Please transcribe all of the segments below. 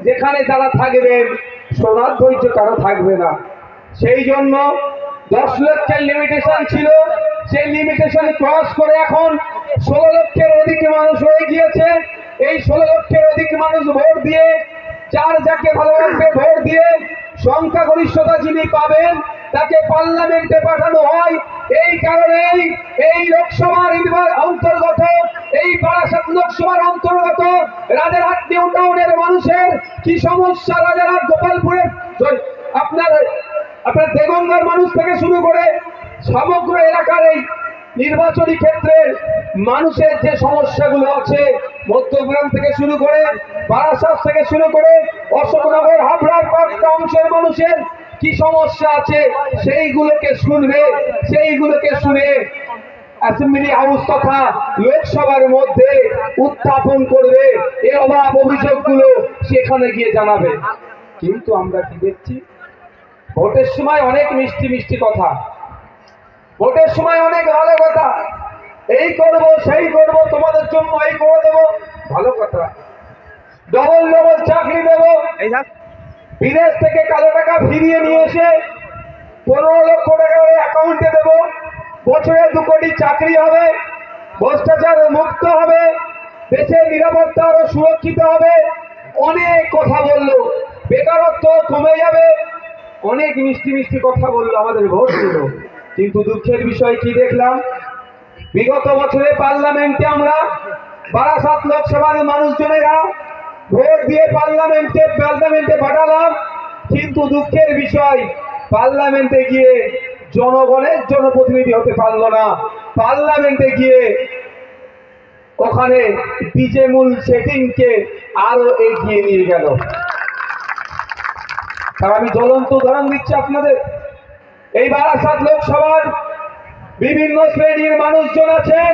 যেখানে যারা থাকবেন শোনার ধৈর্য কারো থাকবে না। সেই জন্য 10 লক্ষের লিমিটেশন ছিল, সেই লিমিটেশন ক্রস করে এখন 16 লক্ষের অধিক মানুষ হয়ে গিয়েছে। এই 16 লক্ষের অধিক মানুষ ভোট দিয়ে, যার যাকে ভালো লাগবে ভোট দিয়ে সংখ্যাগরিষ্ঠতা যিনি পাবেন তাকে পার্লামেন্টে পাঠানো হয়। এই কারণেই এই লোকসভার অন্তর্গত, এই বারাসাত লোকসভার অন্তর্গত রাজারহাট নিউ টাউনের মানুষের কি সমস্যা, রাজারহাট গোপালপুরের আপনার দেগঙ্গার মানুষ থেকে শুরু করে সমগ্র এলাকার এই নির্বাচনী ক্ষেত্রের মানুষের যে সমস্যাগুলো আছে, মধ্যগ্রাম থেকে শুরু করে বারাসাত থেকে শুরু করে অশোকনগর হাবড়ার পাঁচটা অংশের মানুষের কি সমস্যা আছে সেইগুলোকে শুনবে, সেইগুলোকে শুনে অ্যাসেম্বলি হাউস তথা লোকসভার মধ্যে উত্থাপন করবে। এই অভাব অভিযোগগুলো সেখানে গিয়ে জানাবে। কিন্তু আমরা কি দেখছি, ভোটের সময় অনেক মিষ্টি মিষ্টি কথা, ভোটের সময় অনেক ভালো কথা, এই করব সেই করব, তোমাদের জন্য এই করে দেবো, ভালো কথা। ডবল ডবল চাকরি দেবো, বিদেশ থেকে কালো টাকা ফিরিয়ে নিয়ে এসে 15 লক্ষ টাকা করে অ্যাকাউন্টে দেবো, বছরে 2 কোটি চাকরি হবে, ভ্রষ্টাচার মুক্ত হবে, দেশের নিরাপত্তা আরো সুরক্ষিত হবে, অনেক কথা বললো, বেকারত্ব কমে যাবে, অনেক মিষ্টি মিষ্টি কথা বললো, আমাদের ভোট দিল। কিন্তু দুঃখের বিষয় কি দেখলাম, বিগত বছরে পার্লামেন্টে আমরা বারাসাত লোকসভার মানুষজনেরা ভোট দিয়ে পার্লামেন্টে পাঠালাম, কিন্তু দুঃখের বিষয় পার্লামেন্টে গিয়ে জনগণের জনপ্রতিনিধি হতে পারলো না। পার্লামেন্টে গিয়ে ওখানে তৃণমূল সেটিংকে আরো এগিয়ে নিয়ে গেল। আর আমি জ্বলন্ত উদাহরণ দিচ্ছি আপনাদের, এই বারাসাত লোকসভার বিভিন্ন শ্রেণীর মানুষজন আছেন,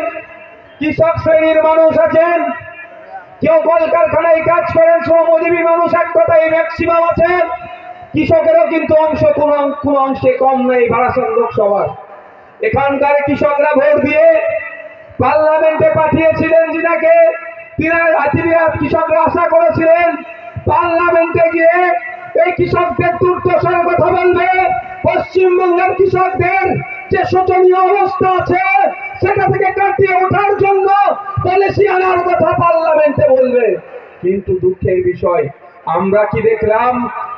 কৃষক শ্রেণীর মানুষ আছেন, কেউ কলকারখানায় কাজ করেন, শ্রমজীবী মানুষ এক কথায় ম্যাক্সিমাম আছেন। কৃষকেরও কিন্তু অংশ কোন অংশে কম নেই বারাসাত লোকসভার। এখানকার কৃষকরা ভোট দিয়ে পার্লামেন্টে পাঠিয়েছিলেন যিনাকে, কৃষকরা আশা করেছিলেন পার্লামেন্টে গিয়ে এই কৃষকদের দুর্দশার কথা বলবে, পশ্চিমবঙ্গের কৃষকদের যে শোচনীয় অবস্থা আছে সেটা থেকে কাটিয়ে ওঠার জন্য পলিসি আনার কথা পার্লামেন্টে বলবে। কিন্তু দুঃখের বিষয় আমরা কি দেখলাম,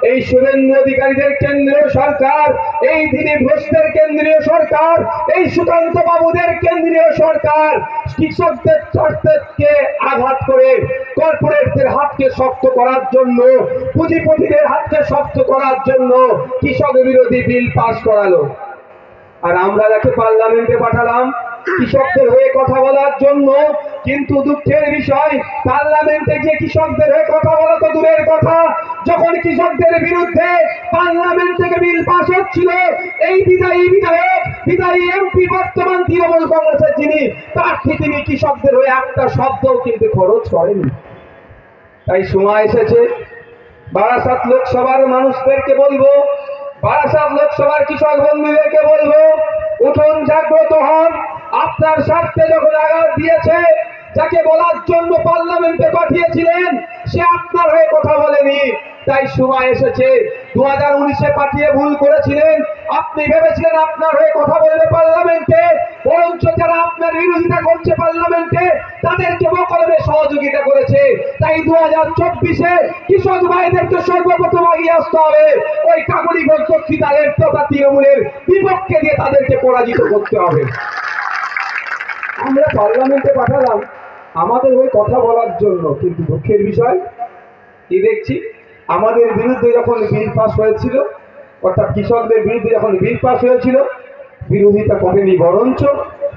এই শুভেন্দু অধিকারীদের কেন্দ্রীয় সরকার, এই দিলীপ ঘোষদের কেন্দ্রীয় সরকার, এই সুকান্ত বাবুদের কেন্দ্রীয় সরকার কৃষকদের স্বার্থকে আঘাত করে কর্পোরেটদের হাতকে শক্ত করার জন্য, পুঁজিপতিদের হাতকে শক্ত করার জন্য কৃষক বিরোধী বিল পাস করালো। আর আমরা যাকে পার্লামেন্টে পাঠালাম কৃষকদের হয়ে কথা বলার জন্য, কিন্তু দুঃখের বিষয় পার্লামেন্টে গিয়ে কৃষকদের হয়ে কথা বলা তো দূরের কথা, যখন কৃষকদের বিরুদ্ধে পার্লামেন্ট থেকে বিল পাস হচ্ছিল, এই বিদায়ী এমপি বর্তমান তৃণমূল কংগ্রেসের যিনি প্রার্থী, তিনি কৃষকদের হয়ে একটা শব্দও কিন্তু খরচ করেনি। তাই সময় এসেছে বারাসাত লোকসভার মানুষদেরকে বলবো, বারাসাত লোকসভার কৃষক বন্ধুদেরকে বলবো, উঠুন, জাগ্রত হন। আপনার স্বার্থে যখন আঘাত দিয়েছে, যাকে বলার জন্য পার্লামেন্টে পাঠিয়েছিলেন সে আপনার হয়ে কথা বলেনি। তাই সময় এসেছে, 2019-এ পাঠিয়ে ভুল করেছিলেন, আপনি ভেবেছিলেন আপনার হয়ে কথা বলবে পার্লামেন্টে, বরঞ্চ যারা আপনার বিরোধিতা করছে পার্লামেন্টে তাদেরকে বকলমে সহযোগিতা করেছে। তাই 2024-এ কৃষক ভাইদেরকে সর্বপ্রথম এগিয়ে আসতে হবে, ওই কাকলি বক্তৃতাদের তথা তৃণমূলের বিপক্ষে দিয়ে তাদেরকে পরাজিত করতে হবে। আমরা পার্লামেন্টে পাঠালাম আমাদের হয়ে কথা বলার জন্য, কিন্তু দুঃখের বিষয় কি দেখছি, আমাদের বিরুদ্ধে যখন বিল পাস হয়েছিল, অর্থাৎ কৃষকদের বিরুদ্ধে যখন বিল পাস হয়েছিল, বিরোধিতা করেনি, বরঞ্চ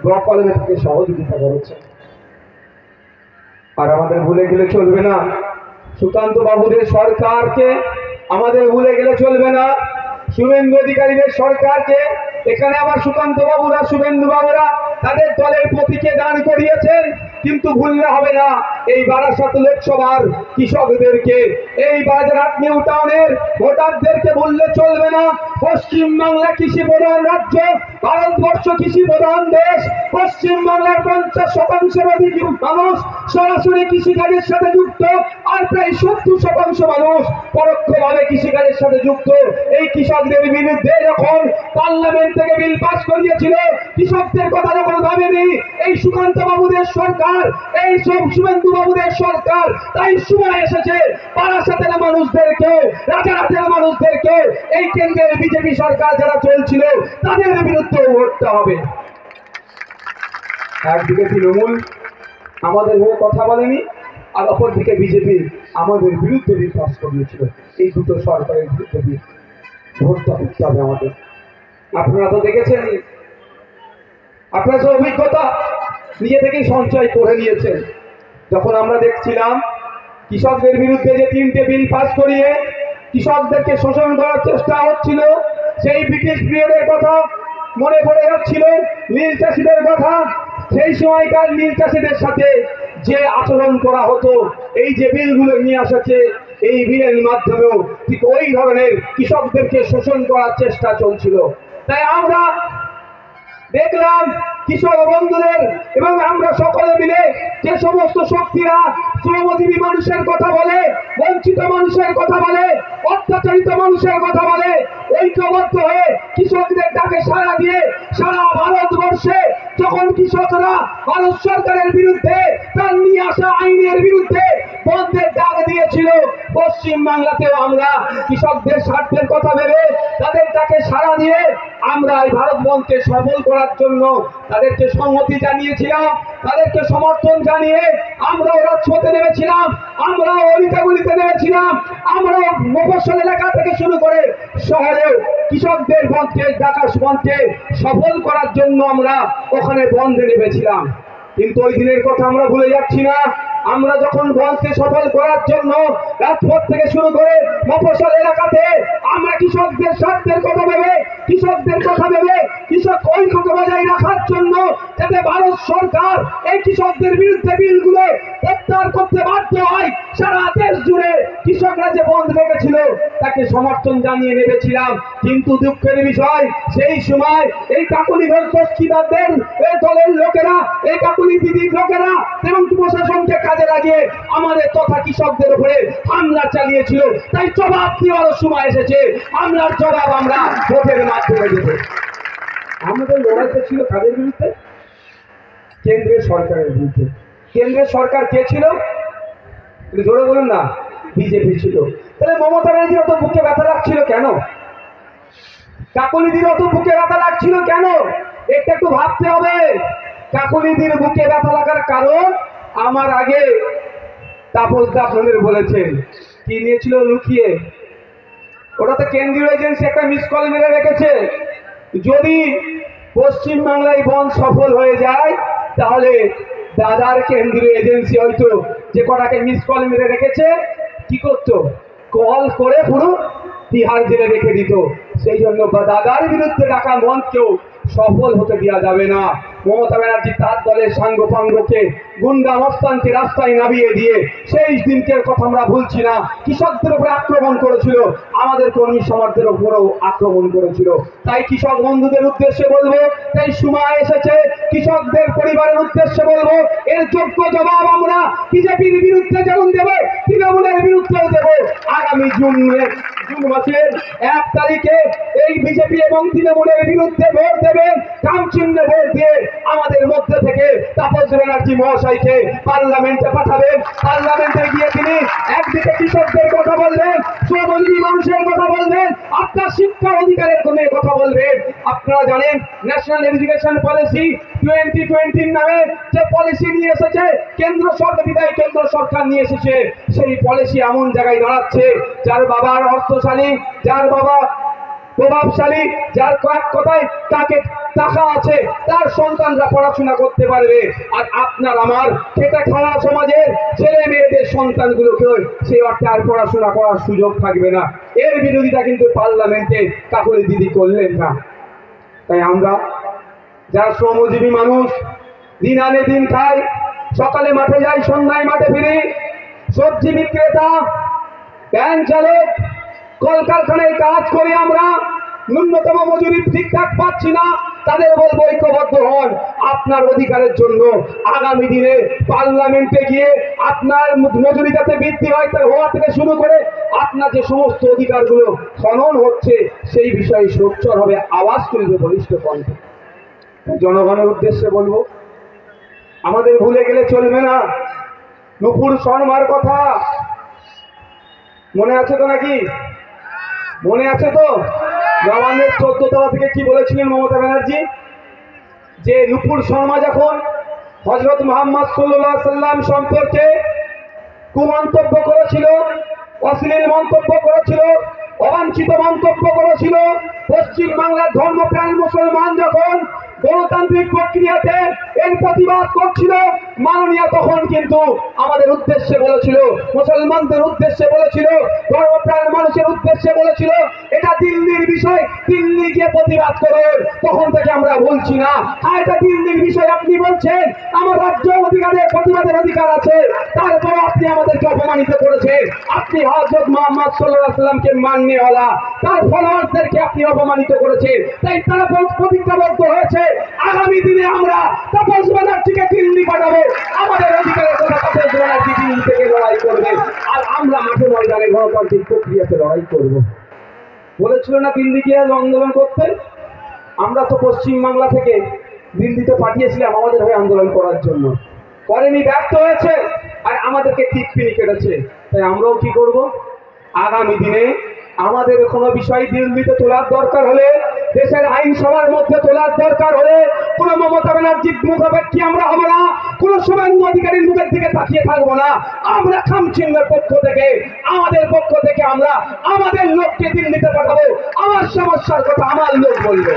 বকলমে থেকে সহযোগিতা করেছে। আর আমাদের ভুলে গেলে চলবে না, সুকান্ত বাবুদের সরকারকে আমাদের ভুলে গেলে চলবে না, শুভেন্দু অধিকারীদের সরকারকে। এখানে আবার সুকান্ত বাবুরা, শুভেন্দু বাবুরা তাদের দলের প্রতীকে দান করিয়েছেন, কিন্তু ভুললে হবে না এই বারাসাত লোকসভার কৃষকদেরকে, এই বাজারহাট নিউ টাউনের ভোটারদেরকে ভুললে চলবে না। পশ্চিম বাংলা কৃষি প্রধান রাজ্য, ভারতবর্ষ কৃষি প্রধান দেশ। পশ্চিম বাংলার 50% অধিক মানুষ সরাসরি কৃষিকাজের সাথে যুক্ত, আর প্রায় 70% মানুষ পরোক্ষভাবে কৃষিকাজের সাথে যুক্ত। এই কৃষকদের বিরুদ্ধে যখন পার্লামেন্ট থেকে বিল পাস করিয়েছিল, কৃষকদের কথা যখন ভাবেনি এই সুকান্ত বাবুদের সরকার, এই সব শুভেন্দু বাবুদের সরকার, তাই সময় এসেছে বারাসাতের মানুষদেরকে, রাজারহাটের মানুষদেরকে, এই কেন্দ্রের বিজেপি সরকার যারা চলছিল তাদের বিরুদ্ধে ভোটতে হবে। একদিকে তৃণমূল আমাদের হয়ে কথা বলেনি, আর অপরদিকে বিজেপি আমাদের বিরুদ্ধে বিল পাস করিয়েছিল। এই দুটো সরকারের বিরুদ্ধে ভোটটা করতে হবে আমাদের। আপনারা তো দেখেছেন, আপনার যে অভিজ্ঞতা নিজে থেকেই সঞ্চয় করে নিয়েছেন। যখন আমরা দেখছিলাম কৃষকদের বিরুদ্ধে যে 3টে বিল পাস করিয়ে কৃষকদেরকে শোষণ করার চেষ্টা হচ্ছিল, সেই ব্রিটিশ পিরিয়ডের কথা মনে পড়ে যাচ্ছিল, নীল চাষিদের কথা। সেই সময়কার নীল চাষিদের সাথে যে আচরণ করা হতো, এই যে বিলগুলো নিয়ে আসছে, এই বিলের মাধ্যমেও ঠিক ওই ধরনের কৃষকদেরকে শোষণ করার চেষ্টা চলছিল। তাই আমরা দেখলাম কৃষক বন্ধুদের এবং আমরা সকলে মিলে যে সমস্ত শক্তিরা শ্রমজীবী মানুষের কথা বলে, বঞ্চিত মানুষের কথা বলে, অত্যাচারিত মানুষের কথা বলে, ঐক্যবদ্ধ হয়ে কৃষকদের ডাকে সাড়া দিয়ে সারা ভারতবর্ষে যখন কৃষকরা ভারত সরকারের বিরুদ্ধে, তার নিয়ে আসা আইনের বিরুদ্ধে বন্ধের ডাক দিয়েছিল, পশ্চিম বাংলাতেও আমরা কৃষকদের স্বার্থের কথা ভেবে তাদের ডাকে সাড়া দিয়ে আমরা এই ভারত বন্ধকে সফল করার জন্য তাদেরকে সংহতি জানিয়েছিলাম, তাদেরকে সমর্থন জানিয়ে আমরাও রাজপথে নেমেছিলাম, আমরাও অলিতে নেমেছিলাম, আমরাও মফস্বল এলাকা থেকে শুরু করে শহরেও কৃষকদের বন্ধকে, ডাকাশ বন্ধকে সফল করার জন্য আমরা ওখানে বন্ধে নেমেছিলাম। কিন্তু ওই দিনের কথা আমরা ভুলে যাচ্ছি না। আমরা যখন বন্ধকে সফল করার জন্য রাজপথ থেকে শুরু করে মফস্বল এলাকাতে আমরা কৃষকদের স্বার্থের কথা ভেবে, কৃষকদের কথা ভেবে, কৃষক ঐক্যকে বজায় রাখার জন্য যাতে ভারত সরকার এই কৃষকদের বিরুদ্ধে বিলগুলো প্রত্যাহার করতে বাধ্য হয়, সারা দেশ জুড়ে কৃষকরা যে বন্ধ রেখেছিল তাকে সমর্থন জানিয়ে নেমেছিলাম। কিন্তু দুঃখের বিষয়, সেই সময় এই কাকুলি ঘোষদারদের এই দলের লোকেরা, এই কাকুলি দিদির লোকেরা এবং প্রশাসনকে কাজে লাগিয়ে আমাদের তথা কৃষকদের উপরে হামলা চালিয়েছিল। তাই জবাব দেওয়ার সময় এসেছে, আমরার জবাব আমরা ভোটের মাধ্যমে দেব। আমাদের লড়াইটা ছিল কাদের বিরুদ্ধে? কেন্দ্রের সরকারের বিরুদ্ধে। কেন্দ্রের সরকার কে ছিল? জোরে বলুন না, বিজেপি ছিল। তাহলে মমতা ব্যানার্জির অত বুকে ব্যথা লাগছিল কেন? কাকুলিদির অত বুকে ব্যথা লাগছিল কেন? এটা একটু ভাবতে হবে। কাকুলিদির বুকে ব্যথা লাগার কারণ আমার আগে তাপসদা আপনাদের বলেছেন কি নিয়েছিল লুকিয়ে, ওটাতে কেন্দ্রীয় এজেন্সি একটা মিস কল মেরে রেখেছে। যদি পশ্চিম বাংলায় বন্ধ সফল হয়ে যায় তাহলে দাদার কেন্দ্রীয় এজেন্সি হয়তো যে কটাকে মিস কল মেরে রেখেছে কি করতো, কল করে পুরো তিহার জেলে রেখে দিত। সেই জন্য দাদার বিরুদ্ধে ডাকা বন্ধকেও সফল হতে দেওয়া যাবে না। মমতা ব্যানার্জি তার দলের সাঙ্গপাঙ্গকে, গুন্ডা মস্তানকে রাস্তায় নামিয়ে দিয়ে সেই দিনকের কথা আমরা ভুলছি না। কৃষকদের উপরে আক্রমণ করেছিল, আমাদের কর্মী সমাজদের উপরেও আক্রমণ করেছিল। তাই কৃষক বন্ধুদের উদ্দেশ্যে বলবো, তাই সময় এসেছে কৃষকদের পরিবারের উদ্দেশ্যে বলবো, এর যোগ্য জবাব আমরা বিজেপির বিরুদ্ধে যেমন দেব, তৃণমূলের বিরুদ্ধেও দেব। আগামী জুন মাসের 1 তারিখে এই বিজেপি এবং তৃণমূলের বিরুদ্ধে ভোট দেবেন, কাম চিহ্নে ভোট দিয়ে আমাদের মধ্যে থেকে তাপস ব্যানার্জি মহাশয়কে পার্লামেন্টে পাঠাবেন। পার্লামেন্টে গিয়ে তিনি একদিকে কৃষকদের কথা বলবেন, শ্রমজীবী মানুষের কথা বলবেন, আপনার শিক্ষা অধিকারের কথা বলবেন। আপনারা জানেন ন্যাশনাল এডুকেশন পলিসি 2020 নামে যে পলিসি নিয়ে এসেছে কেন্দ্র সরকার, বিদায় কেন্দ্র সরকার নিয়ে এসেছে, সেই পলিসি এমন জায়গায় দাঁড়াচ্ছে যার বাবার অর্থশালী, যার বাবা প্রভাবশালী, যার কথায় তাকে টাকা আছে, তার সন্তানরা পড়াশোনা করতে পারবে। আর আপনার আমার খেটে খাওয়া সমাজের ছেলে মেয়েদের সন্তানগুলোকে সেই অর্থে আর পড়াশোনা করার সুযোগ থাকবে না। এর বিরোধিতা কিন্তু পার্লামেন্টে কাকুলি দিদি করলেন না। তাই আমরা যারা শ্রমজীবী মানুষ, দিন আনে দিন খায়, সকালে মাঠে যাই, সন্ধ্যায় মাঠে ফিরি। সবজি বিক্রেতা, ভ্যান চালক, কলকারখানায় কাজ করি আমরা, ন্যূনতম মজুরি ঠিকঠাক পাচ্ছি না। তাদের বলবো ঐক্যবদ্ধ হন আপনার অধিকারের জন্য। আগামী দিনে পার্লামেন্টে গিয়ে আপনার মজুরি যাতে বৃদ্ধি হয় তার হওয়া থেকে শুরু করে আপনার যে সমস্ত অধিকারগুলো খনন হচ্ছে সেই বিষয়ে সোচ্চার হবে, আওয়াজ তুলবে বলিষ্ঠ কণ্ঠে। জনগণের উদ্দেশ্যে বলবো, আমাদের ভুলে গেলে চলবে না। নুপুর শর্মার কথা মনে আছে তো নাকি? মনে আছে তো? নবান্নের 14 তলা থেকে কি বলেছিলেন মমতা ব্যানার্জি? যে নুপুর শর্মা যখন হযরত মুহাম্মদ সাল্লাল্লাহু আলাইহি সাল্লাম সম্পর্কে কুমন্তব্য করেছিল, অশ্লীল মন্তব্য করেছিল, অবাঞ্ছিত মন্তব্য করেছিল, পশ্চিম বাংলার ধর্মপ্রাণ মুসলমান যখন গণতান্ত্রিক প্রক্রিয়াতে এর প্রতিবাদ করছিল, মাননীয় তখন কিন্তু আমাদের উদ্দেশ্যে বলেছিল, মুসলমানদের উদ্দেশ্যে বলেছিল, ধর্মপ্রাণ মানুষের উদ্দেশ্যে বলেছিল, এটা দিল্লির বিষয়, দিল্লি গিয়ে প্রতিবাদ করুন। তখন থেকে আমরা বলছি না, হ্যাঁ এটা দিল্লির বিষয় আপনি বলছেন, আমার রাজ্য অধিকারের প্রতিবাদের অধিকার আছে, তারপরে আপনি আমাদেরকে অপমানিত করেছেন। আপনি হযরত মুহাম্মদ সাল্লাল্লাহু আলাইহি সাল্লামকে মাননেওয়ালা, তার ফলোয়ারদেরকে আপনি অপমানিত করেছেন। তাই তারা প্রতিজ্ঞাবদ্ধ হয়েছে, আগামী দিনে আমরা তাপস ব্যানার্জিকে দিল্লি পাঠাবো। আমাদের অধিকারের কথা তাপস ব্যানার্জি দিল্লি থেকে লড়াই করবে, আর আমরা মাঠে ময়দানে গণতান্ত্রিক প্রক্রিয়াতে লড়াই করব। বলেছিল না দিল্লি গিয়ে আন্দোলন করতে? আমরা তো পশ্চিম বাংলা থেকে দিল্লিতে পাঠিয়েছিলাম আমাদের হয়ে আন্দোলন করার জন্য, করেনি, ব্যর্থ হয়েছে, আর আমাদেরকে টিকপিনি কেটেছে। তাই আমরাও কি করব? আগামী দিনে আমাদের কোনো বিষয় দিল্লিতে তোলার দরকার হলে, দেশের আইনসভার মধ্যে তোলার দরকার হলে, কোনো মমতা ব্যানার্জির মুখাপেক্ষী আমরা হব না, কোনো শুভেন্দু অধিকারীর মুখের দিকে তাকিয়ে থাকবো না। আমরা খামচিহ্নের পক্ষ থেকে, আমাদের পক্ষ থেকে আমরা আমাদের লোককে দিল্লিতে পাঠাবো। আমার সমস্যার কথা আমার লোক বলবে,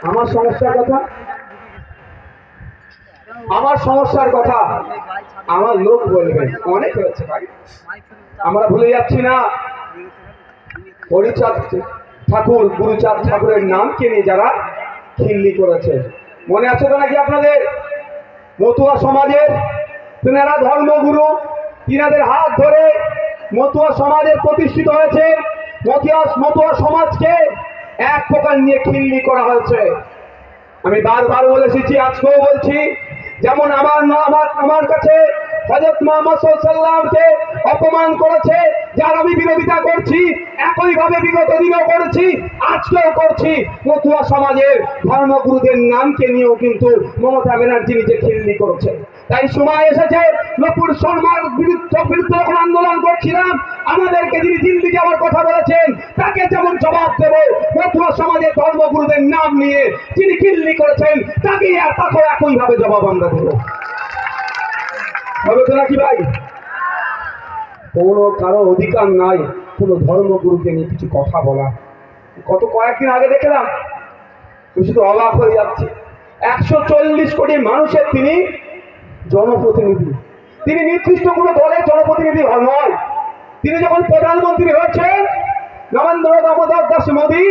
আমার সমস্যার কথা, আমার সমস্যার কথা আমার লোক বলবে। অনেক হয়েছে ভাই, আমরা ভুলে যাচ্ছি না হরিচাঁদ ঠাকুর, গুরুচাঁদ ঠাকুরের নামকে নিয়ে যারা খিল্লি করেছে। মনে আছে তো নাকি আপনাদের? মতুয়া সমাজের তেনারা ধর্মগুরু, তিনাদের হাত ধরে মতুয়া সমাজের প্রতিষ্ঠিত হয়েছে। মতুয়া সমাজকে এক প্রকার নিয়ে খিল্লি করা হয়েছে। আমি বারবার বলে এসেছি, আজকেও বলছি, যেমন আমার কাছে হযরত মুহাম্মদ সাল্লাল্লাহু আলাইহি সাল্লামকে অপমান করেছে, যার আমি বিরোধিতা করছি, একইভাবে বিগত দিনেও করেছি, আজকেও করছি। মতুয়া সমাজের ধর্মগুরুদের নামকে নিয়েও কিন্তু মমতা ব্যানার্জি নিজে খিল্লি করেছে। তাই সময় এসেছে, নুপুর শর্মার বিরুদ্ধে যখন আন্দোলন করছিলাম, আমাদেরকে যিনি দিল্লি যাওয়ার কথা বলেছেন তাকে যেমন জবাব দেব, মতুয়া সমাজের ধর্মগুরুদের নাম নিয়ে যিনি খিল্লি করেছেন তাকেও একইভাবে জবাব আমরা দেব। হবে তো নাকি ভাই? কোনো কারো অধিকার নাই কোনো ধর্মগুরুকে নিয়ে কিছু কথা বলা। কয়েকদিন আগে দেখলাম, শুধু অবাক হয়ে যাচ্ছে, 140 কোটি মানুষের তিনি জনপ্রতিনিধি। তিনি নির্দিষ্ট কোনো দলের জনপ্রতিনিধি নয়। তিনি যখন প্রধানমন্ত্রী হয়েছেন, নরেন্দ্র দামোদর দাস মোদী,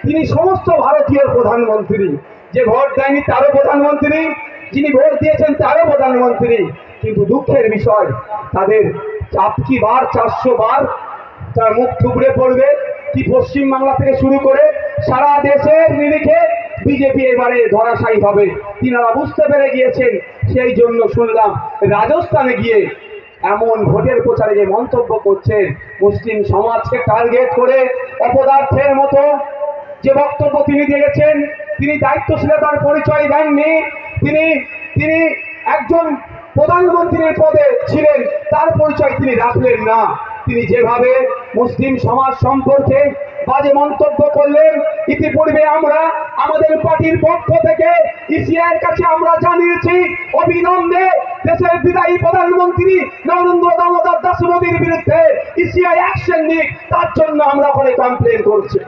তিনি সমস্ত ভারতীয় প্রধানমন্ত্রী। যে ভোট দেয়নি তারও প্রধানমন্ত্রী, যিনি ভোট দিয়েছেন তারও প্রধানমন্ত্রী। কিন্তু দুঃখের বিষয়, তাদের কি বার 400 বার তার মুখ থুবড়ে পড়বে কি পশ্চিম বাংলা থেকে শুরু করে সারা দেশের নিরিখে বিজেপি এবারে ধরাশায়ী হবে। তিনারা বুঝতে পেরে গিয়েছেন। সেই জন্য শুনলাম রাজস্থানে গিয়ে এমন ভোটের প্রচারে যে মন্তব্য করছেন, মুসলিম সমাজকে টার্গেট করে অপদার্থের মতো যে বক্তব্য তিনি দিয়েছেন, তিনি দায়িত্বশীলতার পরিচয় দেননি। তিনি একজন প্রধানমন্ত্রীর পদে ছিলেন, তার পরিচয় তিনি রাখলেন না। তিনি যেভাবে মুসলিম সমাজ সম্পর্কে বাজে মন্তব্য করলেন, ইতিপূর্বে আমরা আমাদের পার্টির পক্ষ থেকে ইসিআইয়ের কাছে আমরা জানিয়েছি, অবিলম্বে দেশের বিদায়ী প্রধানমন্ত্রী নরেন্দ্র দামোদর দাস মোদীর বিরুদ্ধে ইসিআই অ্যাকশন নিক, তার জন্য আমরা ওখানে কমপ্লেন করছি।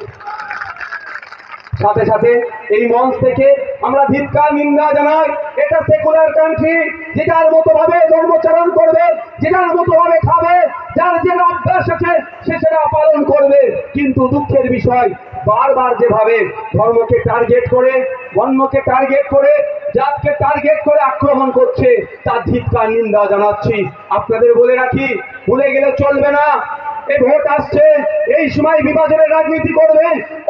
সাথে সাথে এই মঞ্চ থেকে আমরা ধিক্কার নিন্দা জানাই। এটা সেকুলার কান্ট্রি, যে যার মতো ভাবে ধর্মচরণ করবে, যে যার মতো ভাবে খাবে, যার যে অভ্যাস আছে সে সেটা পালন করবে। কিন্তু দুঃখের বিষয়, বারবার যেভাবে ধর্মকে টার্গেট করে অন্যকে টার্গেট করে, জাতকে টার্গেট করে আক্রমণ করছে, তার ধিক্কার নিন্দা জানাচ্ছি। আপনাদের বলে রাখি, ভুলে গেলে চলবে না, এই ভোট আসছে, এই সময় বিভাজনের রাজনীতি করবে।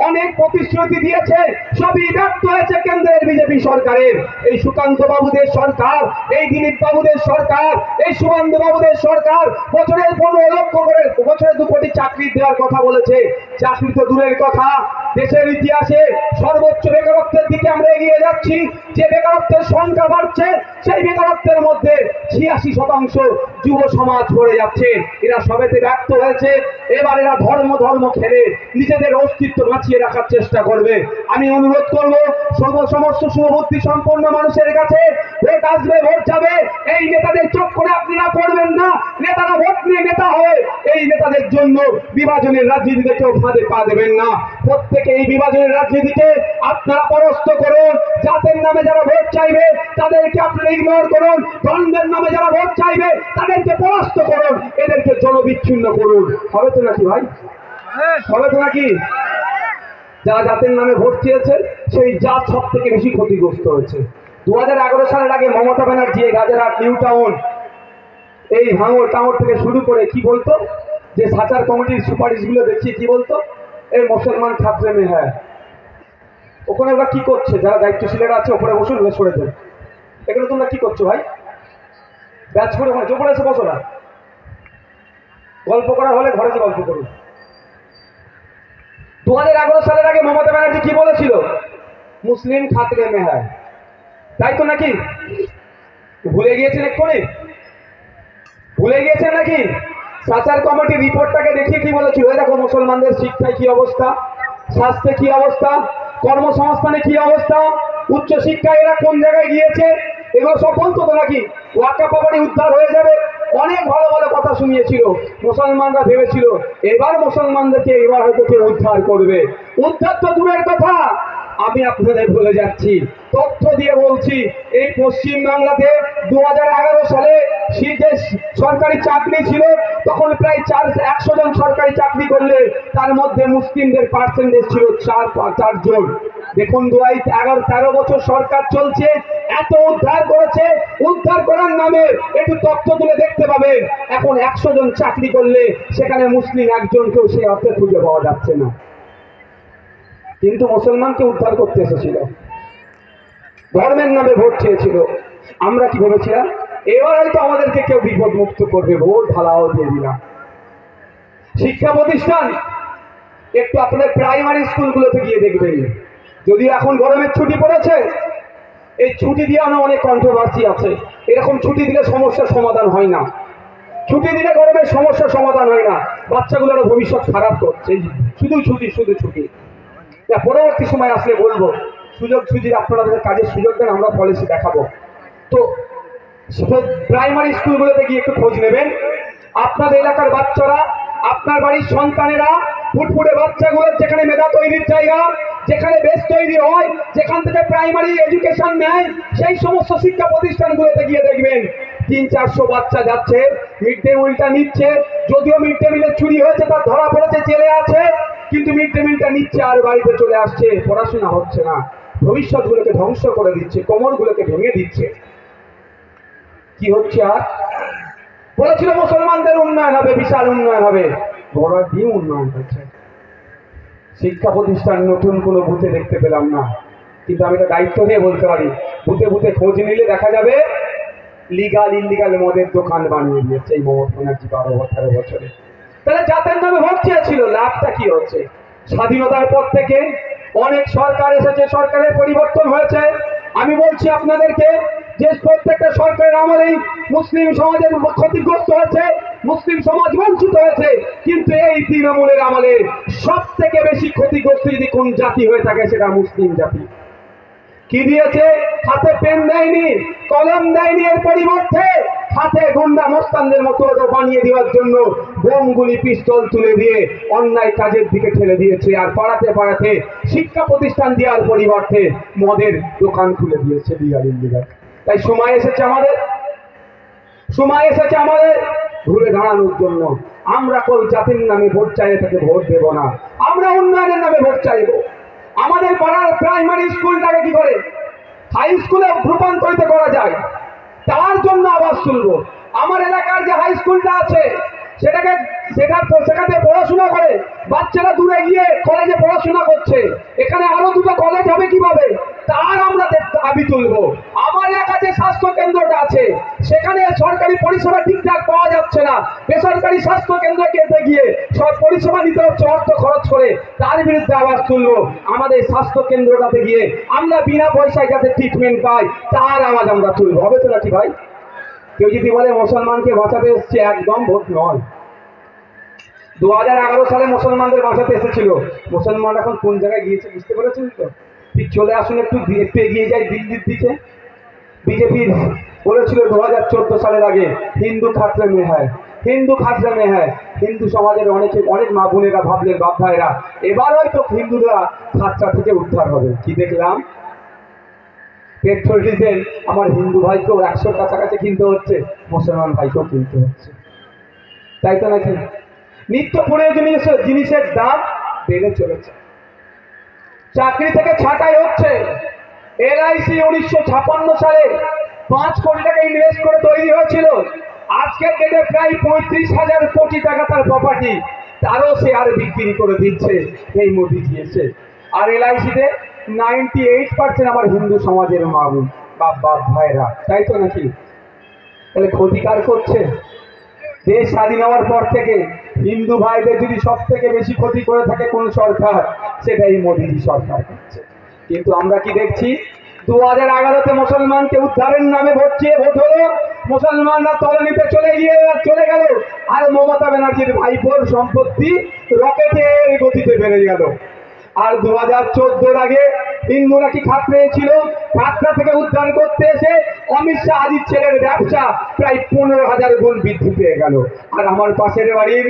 অনেক প্রতিশ্রুতি দিয়েছে, সবই ব্যর্থ হয়েছে কেন্দ্রের বিজেপি সরকারের। এই সুকান্ত বাবুদের সরকার, এই দিলীপ বাবুদের সরকার, এই সুকান্ত বাবুদের সরকার বছরে 15 লক্ষ করে, বছরে 2 কোটি চাকরি দেওয়ার কথা বলেছে। চাকরি তো দূরের কথা, দেশের ইতিহাসে সর্বোচ্চ বেকারত্বের দিকে আমরা এগিয়ে যাচ্ছি। যে বেকারত্বের সংখ্যা বাড়ছে, সেই বেকারত্বের মধ্যে 86% যুব সমাজ পড়ে যাচ্ছে। এরা সবেতে ব্যর্থ হয়েছে। এবার এরা ধর্ম খেলে নিজেদের অস্তিত্ব বাঁচিয়ে রাখার চেষ্টা করবে। আমি অনুরোধ করবো সমস্ত শুভবুদ্ধি সম্পন্ন মানুষের কাছে, ভোট আসবে, ভোট যাবে, এই নেতাদের চোখ করে আপনারা পড়বেন না। নেতারা ভোট নিয়ে নেতা হয়, এই নেতাদের জন্য বিভাজনের রাজনীতিতে কেউ ফাঁদে পা দেবেন না। প্রত্যেকে এই বিভাজনের রাজনীতিতে আপনারা পরাস্ত করুন। জাতের নামে যারা ভোট চাইবে তাদেরকে আপনারা ইগনোর করুন, ধর্মের নামে যারা ভোট চাইবে তাদেরকে পরাস্ত করুন, এদেরকে জনবিচ্ছিন্ন করুন। হবে তো নাকি ভাই? হবে তো নাকি? যারা জাতের নামে ভোট চেয়েছে, সেই জাত সব থেকে বেশি ক্ষতিগ্রস্ত হয়েছে। 2011 সালের আগে মমতা ব্যানার্জি রাজারহাট, নিউ টাউন, এই ভাঙড় টাউন থেকে শুরু করে কি বলতো, যে সাচার কমিটির সুপারিশগুলো দেখিয়ে কি বলতো, এই মুসলমান ছাত্রে মেয়ে। হ্যাঁ, ওখানে ওরা কি করছে, যারা দায়িত্বশীলেরা আছে ওপরে বসুন, সরে দেন। এখানে তোমরা কি করছো ভাই? ব্যাচ করে ওখানে চোপড়ে এসে বসো না। গল্প করার হলে ঘরে যে গল্প করুন। 2011 সালের আগে মমতা ব্যানার্জি কি বলেছিল? মুসলিম খাতরে মে হ্যায়, তাই তো নাকি? ভুলে গিয়েছেন এক্ষুনি? ভুলে গিয়েছেন নাকি? সাচার কমিটির রিপোর্টটাকে দেখিয়ে কি বলেছিল? দেখো মুসলমানদের শিক্ষায় কি অবস্থা, স্বাস্থ্যে কি অবস্থা, কর্মসংস্থানে কি অবস্থা, উচ্চ শিক্ষায় এরা কোন জায়গায় গিয়েছে, এগুলো সব বলতো তো নাকি? ওয়াক্ফ প্রপার্টি উদ্ধার হয়ে যাবে, অনেক ভালো ভালো কথা শুনিয়েছিল। মুসলমানরা ভেবেছিল এবার মুসলমানদেরকে এবার হয়তো কেউ উদ্ধার করবে। উদ্ধার তো দূরের কথা, আমি আপনাদের বলে যাচ্ছি, তথ্য দিয়ে বলছি, এই পশ্চিম বাংলাতে 2011 সালে যে সরকারি চাকরি ছিল, তখন প্রায় 100 জন সরকারি চাকরি করলে তার মধ্যে মুসলিমদের পার্সেন্টেজ ছিল 4 জন। দেখুন 13 বছর সরকার চলছে, এত উদ্ধার করেছে, উদ্ধার করার নামে একটু তথ্য তুলে দেখতে পাবেন, এখন 100 জন চাকরি করলে সেখানে মুসলিম একজনকেও সেই অর্থে খুঁজে পাওয়া যাচ্ছে না। কিন্তু মুসলমানকে উদ্ধার করতে এসেছিল, ধর্মের নামে ভোট চেয়েছিল। আমরা কি ভেবেছিলাম এবার হয়তো আমাদেরকে কেউ বিপদ মুক্ত করবে, ভোট ঢালাও দিয়ে দিলাম। শিক্ষা প্রতিষ্ঠান একটু আপনাদের প্রাইমারি স্কুলগুলোতে গিয়ে দেখবেন, যদিও এখন গরমের ছুটি পড়েছে, এই ছুটি দিয়ে অনেক কন্ট্রোভার্সি আছে। এরকম ছুটি দিলে সমস্যার সমাধান হয় না, ছুটি দিলে গরমের সমস্যার সমাধান হয় না, বাচ্চাগুলোর ভবিষ্যৎ খারাপ করছে। শুধু ছুটি, শুধু ছুটি। পরবর্তী সময় আসলে বলবো, সুযোগ সুযোগ আপনাদের কাজের সুযোগ দেন, আমরা পলিসি দেখাবো। তো প্রাইমারি স্কুলগুলোতে গিয়ে একটু খোঁজ নেবেন, আপনাদের এলাকার বাচ্চারা, আপনার বাড়ির সন্তানেরা, ফুটফুটে বাচ্চাগুলোর যেখানে মেধা তৈরির জায়গা, যেখানে বেশ তৈরি হয়, যেখান থেকে প্রাইমারি এডুকেশন নেয়, সেই সমস্ত শিক্ষা প্রতিষ্ঠানগুলোতে গিয়ে দেখবেন 300-400 বাচ্চা যাচ্ছে, মিড ডে মিলটা নিচ্ছে। যদিও মিড ডে মিলের চুরি হয়েছে, তার ধরা পড়েছে, জেলে আছে, কিন্তু মিড ডে মিলটা নিচ্ছে আর বাড়িতে চলে আসছে, পড়াশোনা হচ্ছে না, ভবিষ্যৎগুলোকে ধ্বংস করে দিচ্ছে, কোমরগুলোকে ভেঙে দিচ্ছে। কি হচ্ছে? আর বলেছিল মুসলমানদের উন্নয়ন হবে, বিশাল উন্নয়ন হবে, বড় দিয়ে উন্নয়ন হচ্ছে। শিক্ষা প্রতিষ্ঠান নতুন কোনো বুথে দেখতে পেলাম না, কিন্তু আমি এটা দায়িত্ব নিয়ে বলতে পারি, বুথে বুথে খোঁজ নিলে দেখা যাবে লিগাল ইলিগাল মদের দোকান বানিয়ে দিয়েছে এই মমতা ব্যানার্জি 12-13 বছরে। তাহলে জাতের নামে ভোট চেয়েছিল, লাভটা কি হচ্ছে? স্বাধীনতার পর থেকে অনেক সরকার এসেছে, সরকারের পরিবর্তন হয়েছে। আমি বলছি আপনাদেরকে যে প্রত্যেকটা সরকারের আমলেই মুসলিম সমাজের ক্ষতিগ্রস্ত হয়েছে, মুসলিম সমাজ বঞ্চিত হয়েছে, কিন্তু এই তৃণমূলের আমলে সব থেকে বেশি ক্ষতিগ্রস্ত যদি কোন জাতি হয়ে থাকে সেটা মুসলিম জাতি। কি দিয়েছে? হাতে পেন দেয়নি, কলম দেয়নি, এর পরিবর্তে হাতে গুন্ডা মস্তানদের মতো বানিয়ে দেওয়ার জন্য বোমগুলি, পিস্তল তুলে দিয়ে অন্যায় কাজের দিকে ঠেলে দিয়েছে। আর পাড়াতে পাড়াতে শিক্ষা প্রতিষ্ঠান দেওয়ার পরিবর্তে মদের দোকান খুলে দিয়েছে লিগাল ইলিগাল। তাই সময় এসেছে আমাদের, সময় এসেছে আমাদের ঘুরে দাঁড়ানোর জন্য। আমরা কোন জাতির নামে ভোট চাইলে তাকে ভোট দেব না, আমরা উন্নয়নের নামে ভোট চাইব। আমাদের পাড়ার প্রাইমারি স্কুলটাকে কি করে হাই স্কুলে রূপান্তরিত করা যায়, তার জন্য আওয়াজ তুলব। আমার এলাকার যে হাই স্কুলটা আছে সেখানে পড়াশোনা করে বাচ্চারা দূরে গিয়ে কলেজে পড়াশোনা করছে, এখানে আরো দুটো কলেজ হবে কিভাবে, তার আমরা দাবি তুলব। আমার এলাকার যে স্বাস্থ্য কেন্দ্রটা আছে সেখানে সরকারি পরিষেবা ঠিকঠাক পাওয়া যাচ্ছে না, বেসরকারি স্বাস্থ্য কেন্দ্রে যেতে গিয়ে সব পরিষেবা নিতে হচ্ছে অর্থ খরচ করে, তার বিরুদ্ধে আওয়াজ তুলব। আমাদের স্বাস্থ্য কেন্দ্রটাতে গিয়ে আমরা বিনা পয়সায় যাতে ট্রিটমেন্ট পাই তার আওয়াজ আমরা তুলব। হবে তো নাকি ভাই? কেউ যদি বলে মুসলমানকে বাঁচাতে এসছে, একদম ভোট নয়। 2011 সালে মুসলমানদের বাঁচাতে এসেছিল, মুসলমান এখন কোন জায়গায় গিয়েছে বুঝতে পেরেছেন তো? ঠিক চলে আসুন, একটু এগিয়ে যাই দিল্লির দিকে। বিজেপির বলেছিল 2014 সালের আগে হিন্দু খাতরে মে হ্যায়, হিন্দু খাতরে মে হ্যায়। হিন্দু সমাজের অনেক মা বোনেরা ভাবলেন, বাপ ভাইরা, এবার হয়তো হিন্দুরা খাতরা থেকে উদ্ধার হবে। কি দেখলাম? পেট্রোল ডিজেল আমার হিন্দু ভাইকেও 100 কাছাকাছি কিনতে হচ্ছে, মুসলমান ভাইকেও কিনতে হচ্ছে, তাই তো নাকি? নিত্য প্রয়োজনীয় জিনিসের দাম বেড়ে চলেছে, চাকরি থেকে ছাঁটাই হচ্ছে। LIC 1956 সালে 5 কোটি টাকা ইনভেস্ট করে তৈরি হয়েছিল, আজকের ডেটে প্রায় 35,000 কোটি টাকা তার প্রপার্টি, তারও শেয়ার বিক্রি করে দিচ্ছে এই মোদিজি এসে। আর LIC-তে 98% আমার হিন্দু সমাজের মা বোন বাপ ভাইরা, তাই তো নাকি? তাহলে ক্ষতিকার করছে। দেশ স্বাধীন হওয়ার পর থেকে হিন্দু ভাইদের যদি সব থেকে বেশি ক্ষতি করে থাকে কোন সরকার, সেটাই মোদিজি সরকার করছে। কিন্তু আমরা কি দেখছি? 2011-তে মুসলমানকে উদ্ধারের নামে ভোট হলো, মুসলমানরা তলানিতে চলে গেল, আর মমতা ব্যানার্জির ভাইপোর সম্পত্তি রকেটের গতিতে বেড়ে গেল। আর 2014-র আগে হিন্দুরা কি খাতরে ছিল, খাতরা থেকে উদ্ধার করতে এসে অমিত শাহ আজির ছেলের ব্যবসা প্রায় 15,000 গুণ বৃদ্ধি পেয়ে গেল। আর আমার পাশের বাড়ির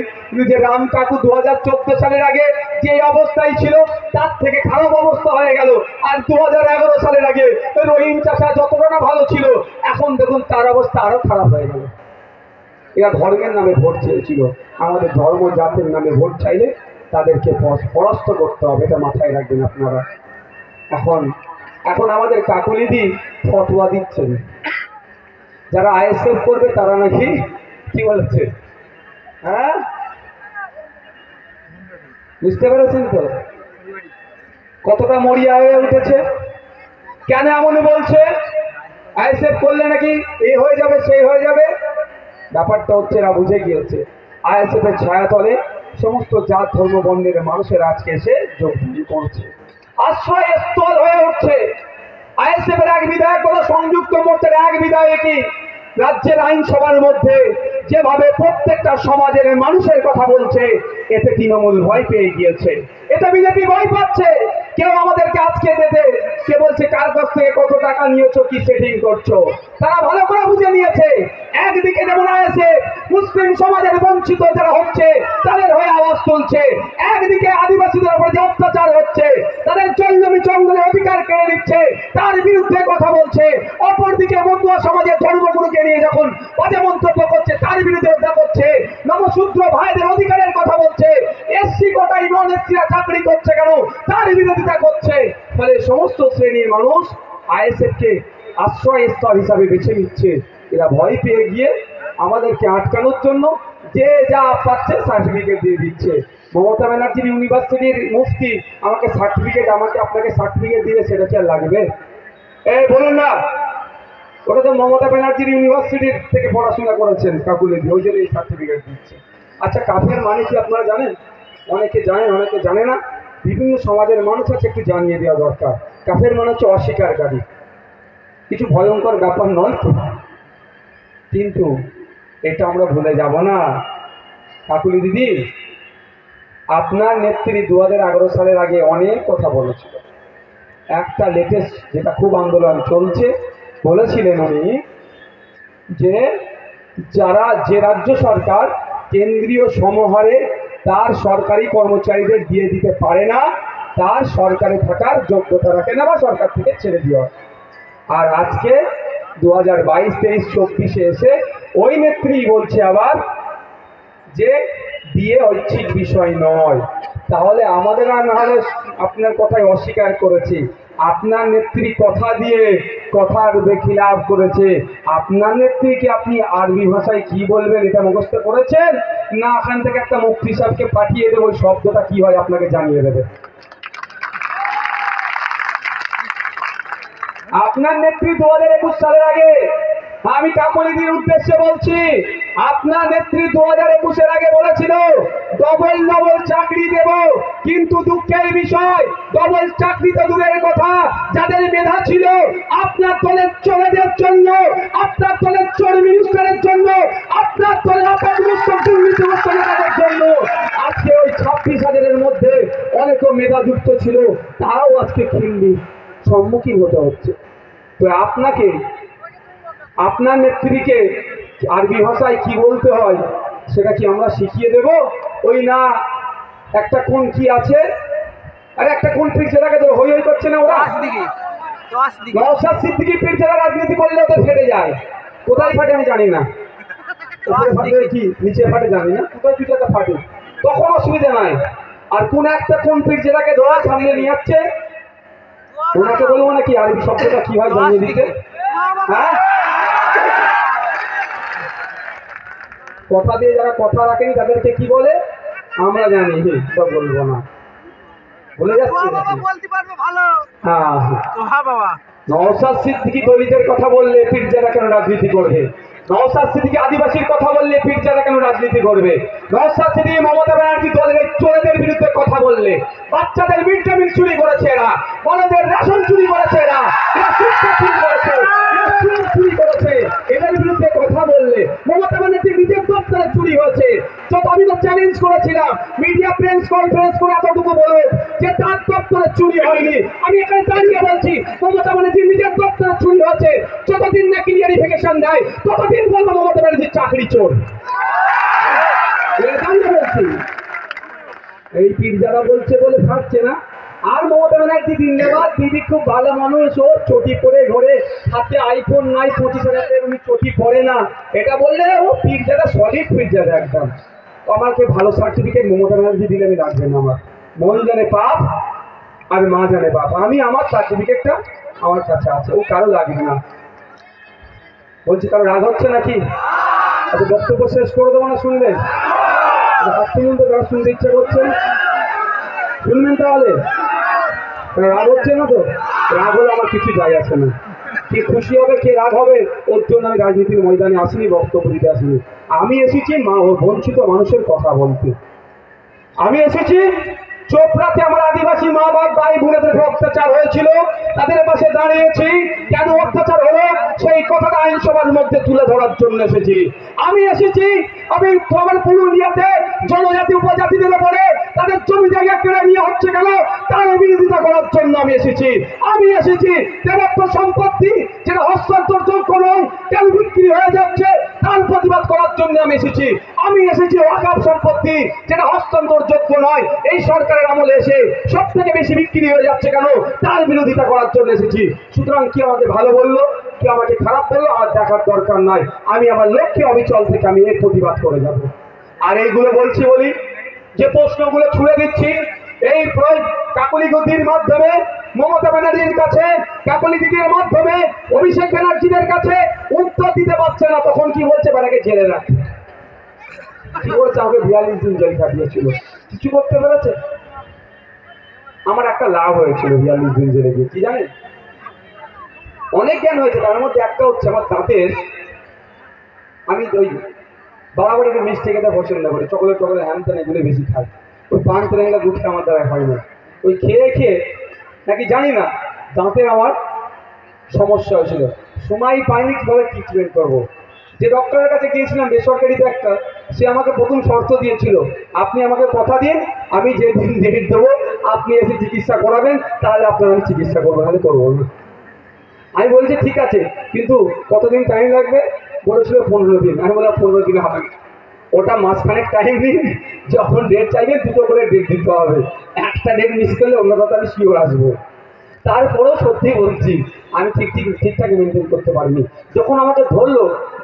যে রাম কাকু 2014 সালের আগে যে অবস্থায় ছিল তার থেকে খারাপ অবস্থা হয়ে গেল। আর 2011 সালের আগে রহিম চাষা যতটা না ভালো ছিল, এখন দেখুন তার অবস্থা আরো খারাপ হয়ে গেল। এরা ধর্মের নামে ভোট চেয়েছিল, আমাদের ধর্ম জাতের নামে ভোট চাইলে তাদেরকে পরাস্ত করতে হবে, এটা মাথায় রাখবেন আপনারা। এখন আমাদের কাকুলিদি ফতোয়া দিচ্ছেন, যারা ISF করবে তারা নাকি কি বলেছে, হ্যাঁ বুঝতে পেরেছেন তো কতটা মরিয়া হয়ে উঠেছে? কেন এমন বলছে? ISF করলে নাকি এই হয়ে যাবে সেই হয়ে যাবে। ব্যাপারটা হচ্ছে এরা বুঝে গিয়েছে ISF-এর ছায়াতলে সমস্ত জাত ধর্ম বর্ণের মানুষের আজকে এসে যোগদান করছে, আশ্রয়স্থল হয়ে উঠছে। ISF-এর এক বিধায়ক বলো, সংযুক্ত মোর্চার এক বিধায়কই রাজ্যের আইনসভার মধ্যে যেভাবে প্রত্যেকটা সমাজের মানুষের কথা বলছে, এতে তৃণমূল ভয় পেয়ে গিয়েছে, এতে বিজেপি ভয় পাচ্ছে। কেউ আমাদেরকে আজকে যেতে কে বলছে কার কাছ থেকে কত টাকা নিয়েছো, কি সেটিং করছো, তারা ভালো করে বুঝে নিয়েছে। একদিকে যেমন ISF মুসলিম সমাজের বঞ্চিত যারা হচ্ছে তাদের হয়ে আওয়াজ তুলছে, একদিকে আদিবাসীদের উপর যে অত্যাচার হচ্ছে, তাদের জমি জঙ্গলের অধিকার কেড়ে নিচ্ছে, তার বিরুদ্ধে কথা বলছে। অপরদিকে মতুয়া সমাজের ধর্মগুরুকে নিয়ে যখন বাজে মন্তব্য করছে তার বিরুদ্ধে করছে, নবশূদ্র ভাইদের অধিকারের কথা বলছে, SC কোটায় নন-SC-রা চাকরি করছে কেন তার বিরোধিতা করছে। ফলে সমস্ত শ্রেণীর মানুষ ISF-কে আশ্রয়স্থল হিসাবে বেছে নিচ্ছে। এরা ভয় পেয়ে গিয়ে আমাদেরকে আটকানোর জন্য যে যা পাচ্ছে সার্টিফিকেট দিয়ে দিচ্ছে। মমতা ব্যানার্জির ইউনিভার্সিটির মুফতি আমাকে আপনাকে সার্টিফিকেট দিলে সেটা কি আর লাগবে? বলুন না, ওটা তো মমতা ব্যানার্জির ইউনিভার্সিটির থেকে পড়াশোনা করেছেন কাকুলিদি, ওই জন্য এই সার্টিফিকেট দিচ্ছে। আচ্ছা, কাফের মানে কি আপনারা জানেন? অনেকে জানেন, অনেকে জানে না। বিভিন্ন সমাজের মানুষ আছে, একটু জানিয়ে দেওয়া দরকার। কাফের মানে হচ্ছে অস্বীকারী, কিছু ভয়ঙ্কর ব্যাপার নয় তো, কিন্তু এটা আমরা ভুলে যাব না। কাকুলি দিদি, আপনার নেত্রী 2011 সালের আগে অনেক কথা বলেছিল। একটা লেটেস্ট যেটা খুব আন্দোলন চলছে, বলেছিলেন উনি যে যে রাজ্য সরকার কেন্দ্রীয় সমহারে তার সরকারি কর্মচারীদের দিয়ে দিতে পারে না, তার সরকারে থাকার যোগ্যতা রাখে না বা সরকার থেকে ছেড়ে দেওয়া। আর আজকে 2022, 23, 24-এ এসে ওই নেত্রী বলছে আবার যে বিয়ে ঐচ্ছিক বিষয় নয়। তাহলে আমাদের আর না হলে আপনার কথায় অস্বীকার করেছি। আপনার নেত্রী কথা দিয়ে কথার খিলাফ করেছে। আপনার নেত্রীকে আপনি আরবি ভাষায় কি বলবেন এটা মুখস্থ করেছেন, না এখান থেকে একটা মুফতি সাহেবকে পাঠিয়ে দেবো ওই শব্দটা কি হয় আপনাকে জানিয়ে দেবে? আপনার নেত্রী 2021 সালের আগে, আমি কাকলিদির উদ্দেশ্যে বলছি, আপনার নেত্রী 2021-এর আগে বলেছিল ডবল ডবল চাকরি দেব, কিন্তু দুঃখের বিষয় ডবল চাকরি তো দূরের কথা, যাদের মেধা ছিল আপনার দলের চোরেদের জন্য, আপনার দলের চোর মিনিস্টারের জন্য, আপনার দলের দুর্নীতিগ্রস্তদের জন্য আজকে ওই 26,000-এর মধ্যে অনেক মেধাযুক্ত ছিল, তারাও আজকে খিল্লির সম্মুখীন হতে হচ্ছে। তো আপনাকে, আপনার নেত্রীকে আরবি ভাষায় কি বলতে হয় সেটা কি আমরা শিখিয়ে দেব? ওই না একটা কোন কি আছে, আরে একটা কোন পীর যেটাকে তো হই হই করছে না ওরা, নওশাদ সিদ্দিকী পীর যারা রাজনীতি করলে ওদের ফেটে যায়। কোথায় ফাটে আমি জানি না, কি নিচে ফাটে জানি না, কোথায় কিছু একটা ফাটে, তখন অসুবিধা নাই। আর কোন একটা কোন পীর যেটাকে ধরা সামনে নিয়ে যাচ্ছে ওনাকে বলবো নাকি আরবি শব্দটা কি হয় জানিয়ে দিতে? হ্যাঁ, কথা দিয়ে যারা কথা রাখেনি তাদেরকে কি বলে আমরা জানি, সব বলবো না, বলে যাচ্ছে। হ্যাঁ, নওশাদ সিদ্দিকী দলিতের কথা বললে পীরজাদা কেন রাজনীতি করবে? নওশাদ সিদ্দিকী আদিবাসীর কথা বললে পীরজাদা কেন রাজনীতি করবে? নওশাদ সিদ্দিকী মমতা ব্যানার্জি দলের চোরেদের বিরুদ্ধে কথা বললে, বাচ্চাদের মিড ডে মিল চুরি করেছে এরা, বড়দের রেশন চুরি করেছে এরা, শিক্ষা চুরি করেছে, চুরি করেছে, এদের বিরুদ্ধে কথা বললে মমতা ব্যানার্জি নিজের দপ্তরে চুরি হয়েছে। তো আমি তো চ্যালেঞ্জ করেছিলাম মিডিয়া প্রেস কনফারেন্স করে এতটুকু বলো যে তার দপ্তরে চুরি হয়নি। আমি এখানে দাঁড়িয়ে বলছি মমতা ব্যানার্জি নিজের দপ্তরে চুরি হয়েছে। যতদিন না ক্লিয়ারিফিকেশন দেয় ততদিন বলবো মমতা ব্যানার্জির চাকরি চোর। দাঁড়িয়ে বলছি, এই পীর যারা বলছে বলে থাকছে না। আর মমতা ব্যানার্জি জিন্দাবাদ, দিদি খুব ভালো মানুষ, ও চটি পরে ঘরে, হাতে আইফোন নাই, 25,000 উনি চটি পরে না, এটা বললে ও পীর যারা সলিড পীর যারা একদম। আমাকে ভালো সার্টিফিকেট মমতা ব্যানার্জি দিলে আমি রাখবেন না, আমার মন জানে পাপ আর মা জানে বাপ, আমি আমার সার্টিফিকেটটা আমার কাছে আছে, ও কারো লাগবে না। বলছি কারো রাগ হচ্ছে নাকি? আচ্ছা বক্তব্য শেষ করে দেবো না, শুনবেন? শুনুন তো, যারা শুনতে ইচ্ছা করছে শুনবেন, তাহলে রাগ হচ্ছে না তো? রাগ হলে আমার কিছু যায় আসে না, কে খুশি হবে কে রাগ হবে ওর জন্য আমি রাজনীতির ময়দানে আসিনি, বক্তব্য দিতে আসিনি। আমি এসেছি বঞ্চিত মানুষের কথা বলতে। আমি এসেছি চোপড়াতে আমার আদিবাসী মা বাপ ভাই বোনেদের অত্যাচার হয়েছিল, তাদের পাশে দাঁড়িয়েছি, কেন অত্যাচার হলো সেই কথাটা আইনসভার মধ্যে তুলে ধরার জন্য এসেছি। আমি এসেছি আমি আমার পুরুলিয়াতে জনজাতি উপজাতিদের উপরে তাদের জমি জায়গা কেড়ে নিয়ে হচ্ছে কেন তার বিরোধিতা করার জন্য আমি এসেছি। আমি এসেছি দেবত্ব সম্পত্তি যেটা হস্তান্তরযোগ্য নয়, কেন বিক্রি হয়ে যাচ্ছে তার প্রতিবাদ করার জন্য আমি এসেছি। আমি এসেছি ওয়াকফ সম্পত্তি যেটা হস্তান্তরযোগ্য নয়, এই সরকারের আমলে এসে সব থেকে বেশি বিক্রি হয়ে যাচ্ছে কেন তার বিরোধিতা করার জন্য এসেছি। সুতরাং কি আমাকে ভালো বললো কি আমাকে খারাপ বললো আমার দেখার দরকার নাই, আমি আমার লক্ষ্যে অবিচল থেকে আমি এর প্রতিবাদ করে যাব। আর এইগুলো বলছি বলি যে প্রশ্নগুলো ছুড়ে দিচ্ছি এই কাকলি গতির মাধ্যমে মমতা ব্যানার্জির কাছে, কাকলি দিদির মাধ্যমে অভিষেক ব্যানার্জিদের কাছে উত্তর দিতে পারছে না, তখন কি বলছে বেড়াকে জেলে রাখ, কি বলছে আমাকে 42 দিন জেল কাটিয়েছিল, কিছু করতে পেরেছে? আমার একটা লাভ হয়েছিল 42 দিন জেলে গিয়ে, কি জানেন? অনেক জ্ঞান হয়েছে, তার মধ্যে একটা হচ্ছে আমার দাঁতের, আমি ওই বাড়াবাড়ি মিষ্টি খেতে পছন্দ করি, চকলেট টকলেট হ্যান ত্যান এগুলো বেশি খাই, ওই পান তেরেঙ্গা গুটটা আমার দ্বারা হয় না, ওই খেয়ে খেয়ে নাকি জানি না দাঁতে আমার সমস্যা হয়েছিল, সময় পাইনি কিভাবে ট্রিটমেন্ট করবো। যে ডক্টরের কাছে গিয়েছিলাম বেসরকারিতে একটা, সে আমাকে প্রথম শর্ত দিয়েছিল আপনি আমাকে কথা দিন আমি যেদিন ডেট দেবো আপনি এসে চিকিৎসা করাবেন, তাহলে আপনার আমি চিকিৎসা করবো, তাহলে করবো না। আমি বলছি ঠিক আছে, কিন্তু কতদিন টাইম লাগবে? বলেছিল 15 দিন। আমি বললাম 15 দিনে হবে না, ওটা মাঝখানেক টাইম দিন, যখন ডেট চাইবে দুটো করে ডেট দিতে হবে, একটা ডেট মিস করলে অন্য কথা আমি শিওর আসবো। তারপরেও সত্যি বলছি আমি ঠিকঠাক মেনটেন করতে পারিনি। যখন আমাকে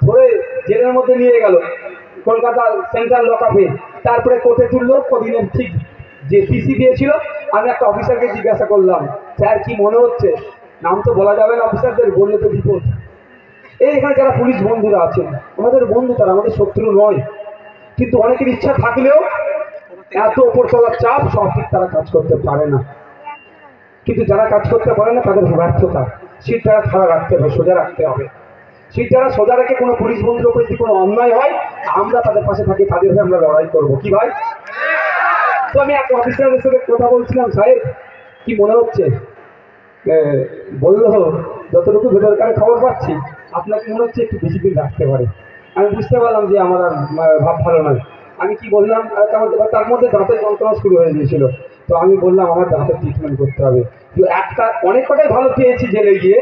ধরে জেলের মধ্যে নিয়ে গেল কলকাতা সেন্ট্রাল লকআপে, তারপরে কোর্টে তুললো, কদিনের ঠিক যে পিসি দিয়েছিল, আমি একটা অফিসারকে জিজ্ঞাসা করলাম, স্যার কি মনে হচ্ছে? নাম তো বলা যাবে না অফিসারদের, বললে তো বিপদ। এই এখানে যারা পুলিশ বন্ধুরা আছেন, আমাদের বন্ধু, তারা আমাদের শত্রু নয়, কিন্তু অনেকের ইচ্ছা থাকলেও এত ওপরতলার চাপ সব ঠিক তারা কাজ করতে পারে না। কিন্তু যারা কাজ করতে পারে না তাদের ব্যর্থতা, সিটটা খারাপ রাখতে হবে, সোজা রাখতে হবে। সিটটা সোজা রেখে কোনো পুলিশ বন্ধুর উপর যদি কোনো অন্যায় হয়, আমরা তাদের পাশে থাকি, তাদের হয়ে আমরা লড়াই করবো। কি ভাই? তো আমি এক অফিসারের সাথে কথা বলছিলাম, সাহেব কি মনে হচ্ছে? বললো, যতটুকু ভেতরকার খবর পাচ্ছি আপনাকে মনে হচ্ছে একটু বেশি দিন রাখতে পারে। আমি বুঝতে পারলাম যে আমার আর ভাব ভালো নয়। আমি কি বললাম, তার মধ্যে দাঁতের যন্ত্রণা শুরু হয়ে গিয়েছিল। তো আমি বললাম আমার দাঁতের ট্রিটমেন্ট করতে হবে। তো একটা অনেক কটাই ভালো পেয়েছি জেলে গিয়ে,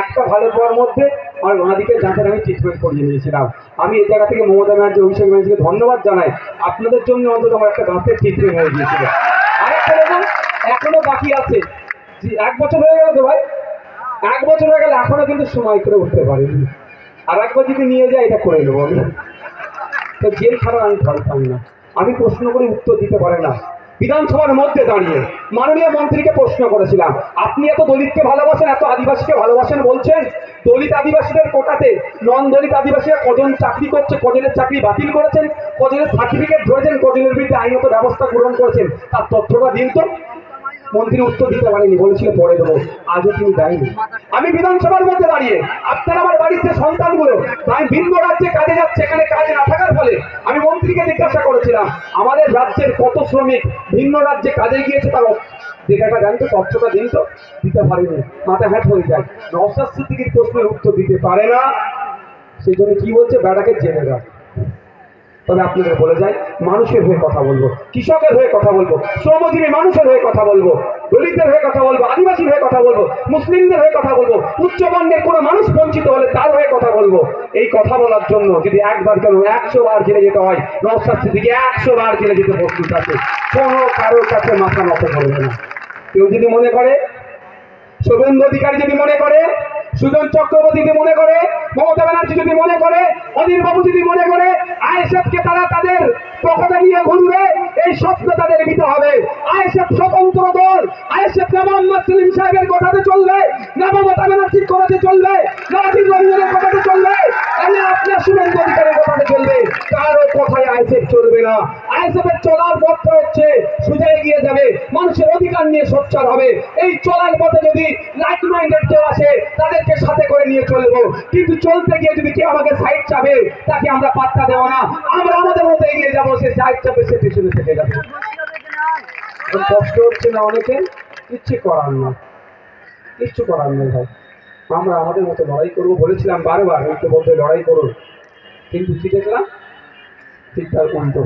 একটা ভালো পাওয়ার মধ্যে আমার ওনাদিকে দাঁতের আমি ট্রিটমেন্ট করিয়ে নিয়েছিলাম। আমি এই জায়গা থেকে মমতা ব্যানার্জি, অভিষেক ব্যানার্জিকে ধন্যবাদ জানাই, আপনাদের জন্য অন্তত আমার একটা দাঁতের ট্রিটমেন্ট হয়ে গিয়েছিল। আরেকটা দেখুন, এখনো বাকি আছে। 1 বছর হয়ে গেল তো ভাই, 1 বছর হয়ে গেলে এখনো কিন্তু সময় করে উঠতে পারিনি। আর একবার যদি নিয়ে যায় এটা করে নেবো আমি। তো জেল ছাড়া আমি ভয় পাই না। আমি প্রশ্ন করে উত্তর দিতে পারে না। বিধানসভার মধ্যে দাঁড়িয়ে মাননীয় মন্ত্রীকে প্রশ্ন করেছিলাম, আপনি এত দলিতকে ভালোবাসেন, এত আদিবাসীকে ভালোবাসেন বলছেন, দলিত আদিবাসীদের কোটাতে নন দলিত আদিবাসীরা কজন চাকরি করছে, কজনের চাকরি বাতিল করেছেন, কজনের সার্টিফিকেট ধরেছেন, কজনের বিরুদ্ধে আইনত ব্যবস্থা গ্রহণ করেছেন, তার তথ্যটা দিন তো। মন্ত্রী উত্তর দিতে পারেনি, বলেছিল পরে দেবো, আজও তিনি দেয়নি। আমি বিধানসভার মধ্যে দাঁড়িয়ে, আপনার আমার বাড়িতে সন্তানগুলো আমি ভিন্ন রাজ্যে কাজে যাচ্ছে, এখানে কাজ না থাকার ফলে আমি মন্ত্রীকে জিজ্ঞাসা করেছিলাম আমাদের রাজ্যের কত শ্রমিক ভিন্ন রাজ্যে কাজে গিয়েছে, তার যেটা জানি তো, তথ্যটা দিন তো। দিতে পারিনি, মাথা হ্যাট হয়ে যায়। নওশাদ সিদ্দিকীর প্রশ্নের উত্তর দিতে পারে না, সেই জন্য কি বলছে, বেড়াকে জেনে রাখ। তবে আপনাদের বলে যাই, মানুষের হয়ে কথা বলবো, কৃষকের হয়ে কথা বলবো, শ্রমজীবী মানুষের হয়ে কথা বলবো, দলিতদের হয়ে কথা বলবো, আদিবাসীর হয়ে কথা বলবো, মুসলিমদের হয়ে কথা বলবো, উচ্চবর্ণের কোনো মানুষ বঞ্চিত হলে তার হয়ে কথা বলবো। এই কথা বলার জন্য যদি একবার কেন 100 বার জেলে যেতে হয়, নওশাদ সিদ্দিকী 100 বার জেলে যেতে প্রস্তুত আছে, কোনো কারোর কাছে মাথা নত করবে না। কেউ যদি মনে করে, শুভেন্দু অধিকারী যদি মনে করে, সুজন চক্রবর্তী যদি মনে করে, মমতা ব্যানার্জি যদি মনে করে, অনিল বাবু যদি মনে করে আইএসএফকে তারা তাদের পকেটে নিয়ে ঘুরবে, এই স্বপ্ন তাদের নিতে হবে। আইএসএফ স্বতন্ত্র দল, আইএসএফ না মোহাম্মদ সেলিম সাহেবের কথাতে চলবে, না মমতা ব্যানার্জির কথাতে চলবে, না রাজীব রঞ্জনের কথাতে চলবে, না আপনার শুভেন্দু অধিকারীর কথাতে চলবে, কারো কথায় আইএসএফ চলবে না। আইএসএফ এর চলার পথটা হচ্ছে সোজা এগিয়ে যাবে, মানুষের অধিকার নিয়ে সোচ্চার হবে। এই চলার পথে যদি লাইক মাইন্ডেড কেউ আসে, তাদেরকে সাথে করে নিয়ে চলবো, কিন্তু চলতে গিয়ে যদি কেউ আমাকে সাইড চাবে, তাকে আমরা পাত্তা দেবো না। আমরা আমাদের মতো এগিয়ে যাবো, সে সাইড চাপে সে পেছনে থেকে যাবে। কষ্ট হচ্ছে না অনেকে, কিচ্ছু করার না, কিচ্ছু করার নেই ভাই। আমরা আমাদের মতো লড়াই করবো, বলেছিলাম বারবার একটু বলতে লড়াই করুন, কিন্তু কি দেখলাম, ঠিক তার উল্টো,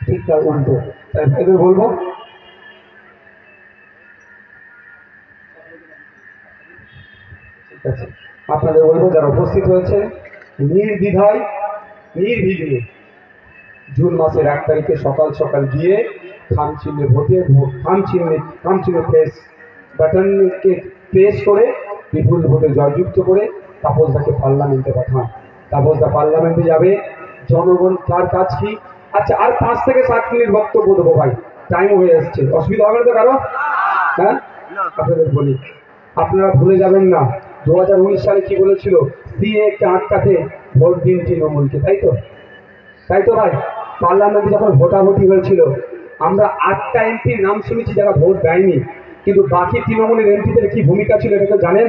ঠিক তার উল্টো। তাই ভাইদের বলবো, ঠিক আছে, আপনাদের বলবো যারা উপস্থিত হয়েছে, নির্দ্বিধায় নির্বিঘ্নে জুন মাসের 1 তারিখে সকাল সকাল গিয়ে খামচিহ্নে ভোটে খামচিহ্নে প্রেস বাটনকে প্রেস করে বিপুল ভোটে জয়যুক্ত করে তাপসদাকে পার্লামেন্টে পাঠান। তাপসদা পার্লামেন্টে যাবে, জনগণ তার কাজ কি। আচ্ছা, আর 5 থেকে 7 মিনিট বক্তব্য দেবো ভাই, টাইম হয়ে আসছে, অসুবিধা হবে না তো কারো? হ্যাঁ, আপনাদের বলি, আপনারা ভুলে যাবেন না 2019 সালে কি বলেছিল, সিএকে আটকাতে ভোট দিন তৃণমূলকে, তাই তো? তাই তো ভাই, পার্লামেন্টে যখন ভোটাভুটি হয়েছিল, আমরা 8টা এমপির নাম শুনেছি যারা ভোট দেয়নি, কিন্তু বাকি তৃণমূলের এমপিদের কি ভূমিকা ছিল এটা তো জানেন?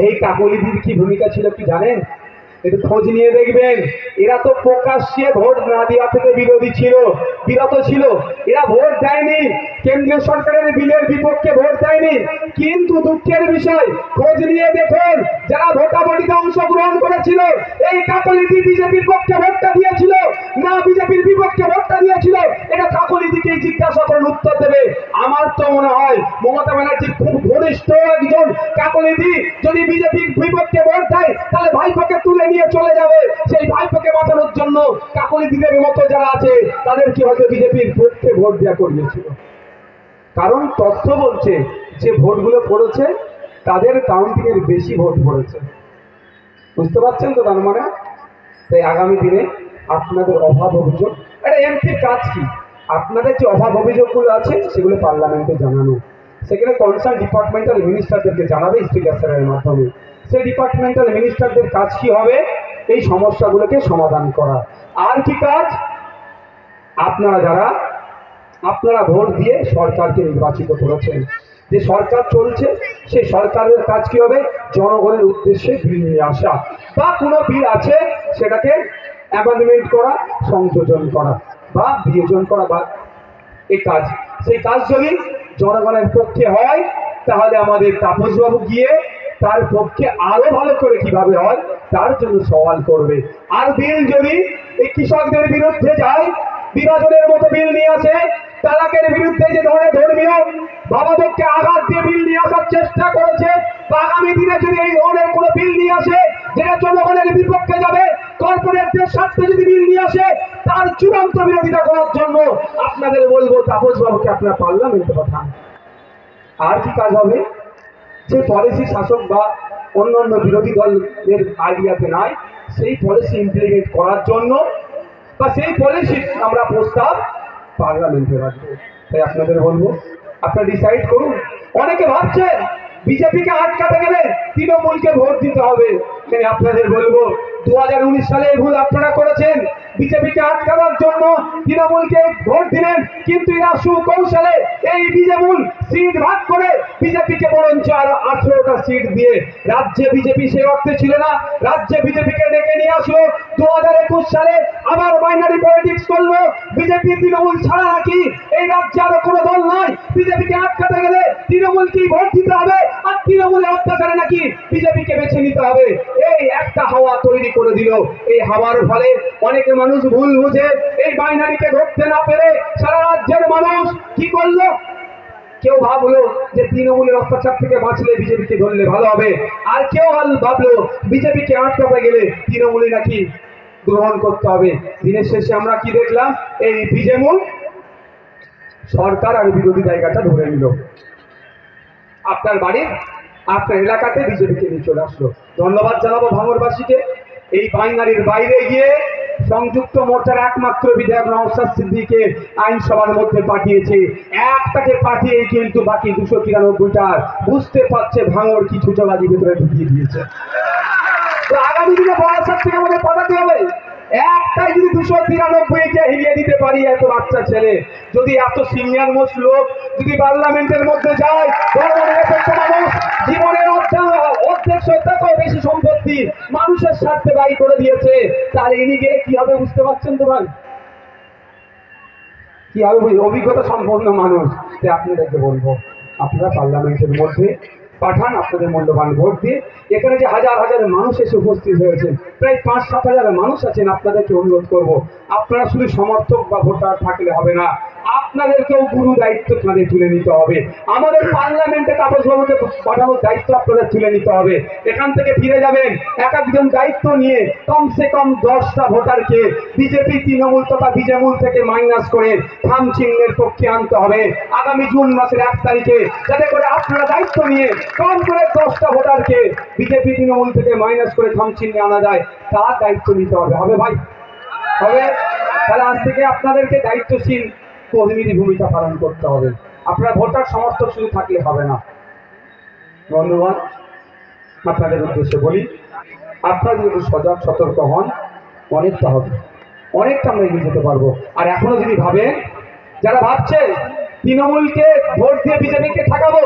এই কাকলিদির কি ভূমিকা ছিল কি জানেন? একটু খোঁজ নিয়ে দেখবেন। এরা তো প্রকাশ্যে ভোট না দেওয়া থেকে বিরত ছিল। এরা ভোট দেয়নি, কেন্দ্রীয় সরকারের বিলের বিপক্ষে ভোট দেয়নি। কিন্তু দুঃখের বিষয়, খোঁজ নিয়ে দেখুন, যারা ভোটাভুটিতে অংশগ্রহণ করেছিল, এই কাকলিদি বিজেপির পক্ষে ভোটটা দিয়েছিল না বিজেপির বিপক্ষে ভোটটা দিয়েছিল, এটা কাকলিদিকেই জিজ্ঞাসা করেন, উত্তর দেবে। আমার তো মনে হয় মমতা ব্যানার্জি খুব ঘনিষ্ঠ একজন কাকলিদি, যদি বিজেপির বিপক্ষে ভোট দেয় তাহলে ভাইপোকে তুলে নিয়ে চলে যাবে। সেই ভাইপোকে বাঁচানোর জন্য কাকলিদিদের মতো যারা আছে তাদেরকে হয়তো বিজেপির পক্ষে ভোট দেওয়া করিয়েছিল। কারণ তথ্য বলছে যে ভোটগুলো পড়েছে তাদের কাউন্টিং এর বেশি ভোট পড়েছে। বুঝতে পারছেন তো তার মানে? তাই আগামী দিনে আপনাদের অভাব অভিযোগ, এটা এমপির কাজ কি? আপনাদের যে অভাব অভিযোগগুলো আছে সেগুলো পার্লামেন্টে জানানো, সেখানে কনসার্ন ডিপার্টমেন্টাল মিনিস্টারদেরকে জানাবে স্পিকারের মাধ্যমে। সেই ডিপার্টমেন্টাল মিনিস্টারদের কাজ কি হবে? এই সমস্যাগুলোকে সমাধান করা। আর কি কাজ? আপনারা ভোট দিয়ে সরকারকে নির্বাচিত করেছেন, যে সরকার চলছে সেই সরকারের কাজ কি হবে? জনগণের উদ্দেশ্যে বিল নিয়ে আসা, বা কোনো বিল আছে সেটাকে অ্যামেন্ডমেন্ট করা, সংযোজন করা বা বিয়োজন করা, বা এই কাজ। সেই কাজ যদি জনগণের পক্ষে হয় তাহলে আমাদের তাপসবাবু গিয়ে তার পক্ষে আরো ভালো করে কিভাবে হয় তার জন্য সওয়াল করবে। আর বিল যদি এই কৃষকদের বিরুদ্ধে যায়, বিভাজনের মতো বিল নিয়ে আসে, তালাকের বিরুদ্ধে যে ধরনের ধর্মীয় বাবাদেরকে আঘাত দিয়ে বিল নিয়ে আসার চেষ্টা করেছে, বা আগামী দিনে যদি এই ধরনের কোনো বিল নিয়ে আসে যেটা জনগণের বিপক্ষে যাবে, কর্পোরেটদের স্বার্থে যদি বিল নিয়ে আসে, তার চূড়ান্ত বিরোধিতা করার জন্য আপনাদের বলবো তাপসবাবুকে আপনারা পার্লামেন্টে পাঠান। আর কি কাজ হবে? যে পলিসি শাসক বা অন্যান্য বিরোধী দলের আইডিয়াতে নাই, সেই পলিসি ইমপ্লিমেন্ট করার জন্য বা সেই পলিসি আমরা প্রস্তাব পার্লামেন্টে রাখবো। তাই আপনাদের বলবো আপনারা ডিসাইড করুন। অনেকে ভাবছেন বিজেপিকে আটকাতে গেলে তৃণমূলকে ভোট দিতে হবে। আপনাদের বলবো 2019 সালে এই ভুল আপনারা করেছেন, বিজেপিকে আটকানোর জন্য তৃণমূলকে ভোট দিলেন, কিন্তু এরা সুকৌশলে এই বিজেপি সিট ভাগ করে বিজেপিকে বরঞ্চ আর 18টা সিট দিয়ে রাজ্যে বিজেপি সেই অর্থে ছিল না, রাজ্যে বিজেপিকে ডেকে নিয়ে আসলো। 2021 সালে আবার বাইনারি পলিটিক্স করলো, বিজেপি তৃণমূল ছাড়া নাকি এই রাজ্যে আরো কোনো দল নয়, বিজেপিকে আটকাতে গেলে তৃণমূলকেই ভোট দিতে হবে, আর তৃণমূলের অত্যাচারে নাকি বিজেপিকে বেছে নিতে হবে। এই একটা হাওয়া তৈরি করে দিল। এই হাওয়ার ফলে অনেকে মানুষ ভুল বুঝে এই বাইনারিকে ধরতে না পেরে সারা রাজ্যের মানুষ কি করলো? কেউ ভাবলো যে তৃণমূলের অত্যাচার থেকে বাঁচলে বিজেপিকে ধরলে ভালো হবে, আর কেউ ভাবলো বিজেপিকে আটকাতে গেলে তৃণমূলই নাকি গ্রহণ করতে হবে। দিনের শেষে আমরা কি দেখলাম? এই বিজেমূল সরকার আর বিরোধী জায়গাটা ধরে নিল। আপনার বাড়ির আপনার এলাকাতে বিজেপিকে নিয়ে চলে আসলো। ধন্যবাদ জানাবো ভাঙড়বাসীকে। এই বাইনারির বাইরে গিয়ে সংযুক্ত মোর্চার একমাত্র বিধায়ক নওশাদ সিদ্দিকীকে আইনসভার মধ্যে পাঠিয়েছে। একটাকে পাঠিয়ে কিন্তু বাকি 293টার বুঝতে পারছে ভাঙড় কি ছুচোবাজি ভেতরে ঢুকিয়ে দিয়েছে। তো আগামী দিনে বারাসাত থেকে আমাদের পাঠাতে হবে। একটাই যদি 293কে হিলিয়ে দিতে পারি, এত বাচ্চা ছেলে যদি এত সিনিয়র মোস্ট লোক যদি পার্লামেন্টের মধ্যে যায়, মানুষ জীবনের অর্ধেক শতাংশের বেশি সম্পত্তি মানুষের স্বার্থে ব্যয় করে দিয়েছে, তাহলে ইনি গেলে কি হবে বুঝতে পারছেন তো ভাই? কি হবে? অভিজ্ঞতা সম্পন্ন মানুষ। তাই আপনাদেরকে বলবো আপনারা পার্লামেন্টের মধ্যে পাঠান আপনাদের মূল্যবান ভোট দিয়ে। এখানে যে হাজার হাজার মানুষ এসে উপস্থিত হয়েছেন, প্রায় 5-7 হাজার মানুষ আছেন, আপনাদেরকে অনুরোধ করব আপনারা শুধু সমর্থক বা ভোটার থাকলে হবে না, আপনাদেরকেও গুরু দায়িত্ব কাঁধে তুলে নিতে হবে। আমাদের পার্লামেন্টে তাপসবাবুকে পাঠানোর দায়িত্ব আপনাদের তুলে নিতে হবে। এখান থেকে ফিরে যাবেন এক একজন দায়িত্ব নিয়ে কমসে কম 10টা ভোটারকে বিজেপি তৃণমূল তথা বিজেমূল থেকে মাইনাস করে খাম চিহ্নের পক্ষে আনতে হবে আগামী জুন মাসের 1 তারিখে, যাতে করে আপনারা দায়িত্ব নিয়ে কম করে 10টা ভোটারকে বিজেপি তৃণমূল থেকে মাইনাস করে খাম চিহ্নে আনা যায়, তার দায়িত্ব নিতে হবে। হবে ভাই? হবে? তাহলে আজ থেকে আপনাদেরকে দায়িত্বশীল কর্মীর ভূমিকা পালন করতে হবে। আপনারা ভোটার সমর্থক শুধু থাকলে হবে না। বন্ধুগণ, আপনাদের উদ্দেশ্যে বলি আপনারা যদি সজাগ সতর্ক হন, অনেকটা হবে, অনেকটা আমরা এগিয়ে যেতে পারবো। আর এখনো যদি ভাবেন, যারা ভাবছে তৃণমূলকে ভোট দিয়ে বিজেপিকে ঠেকাবো,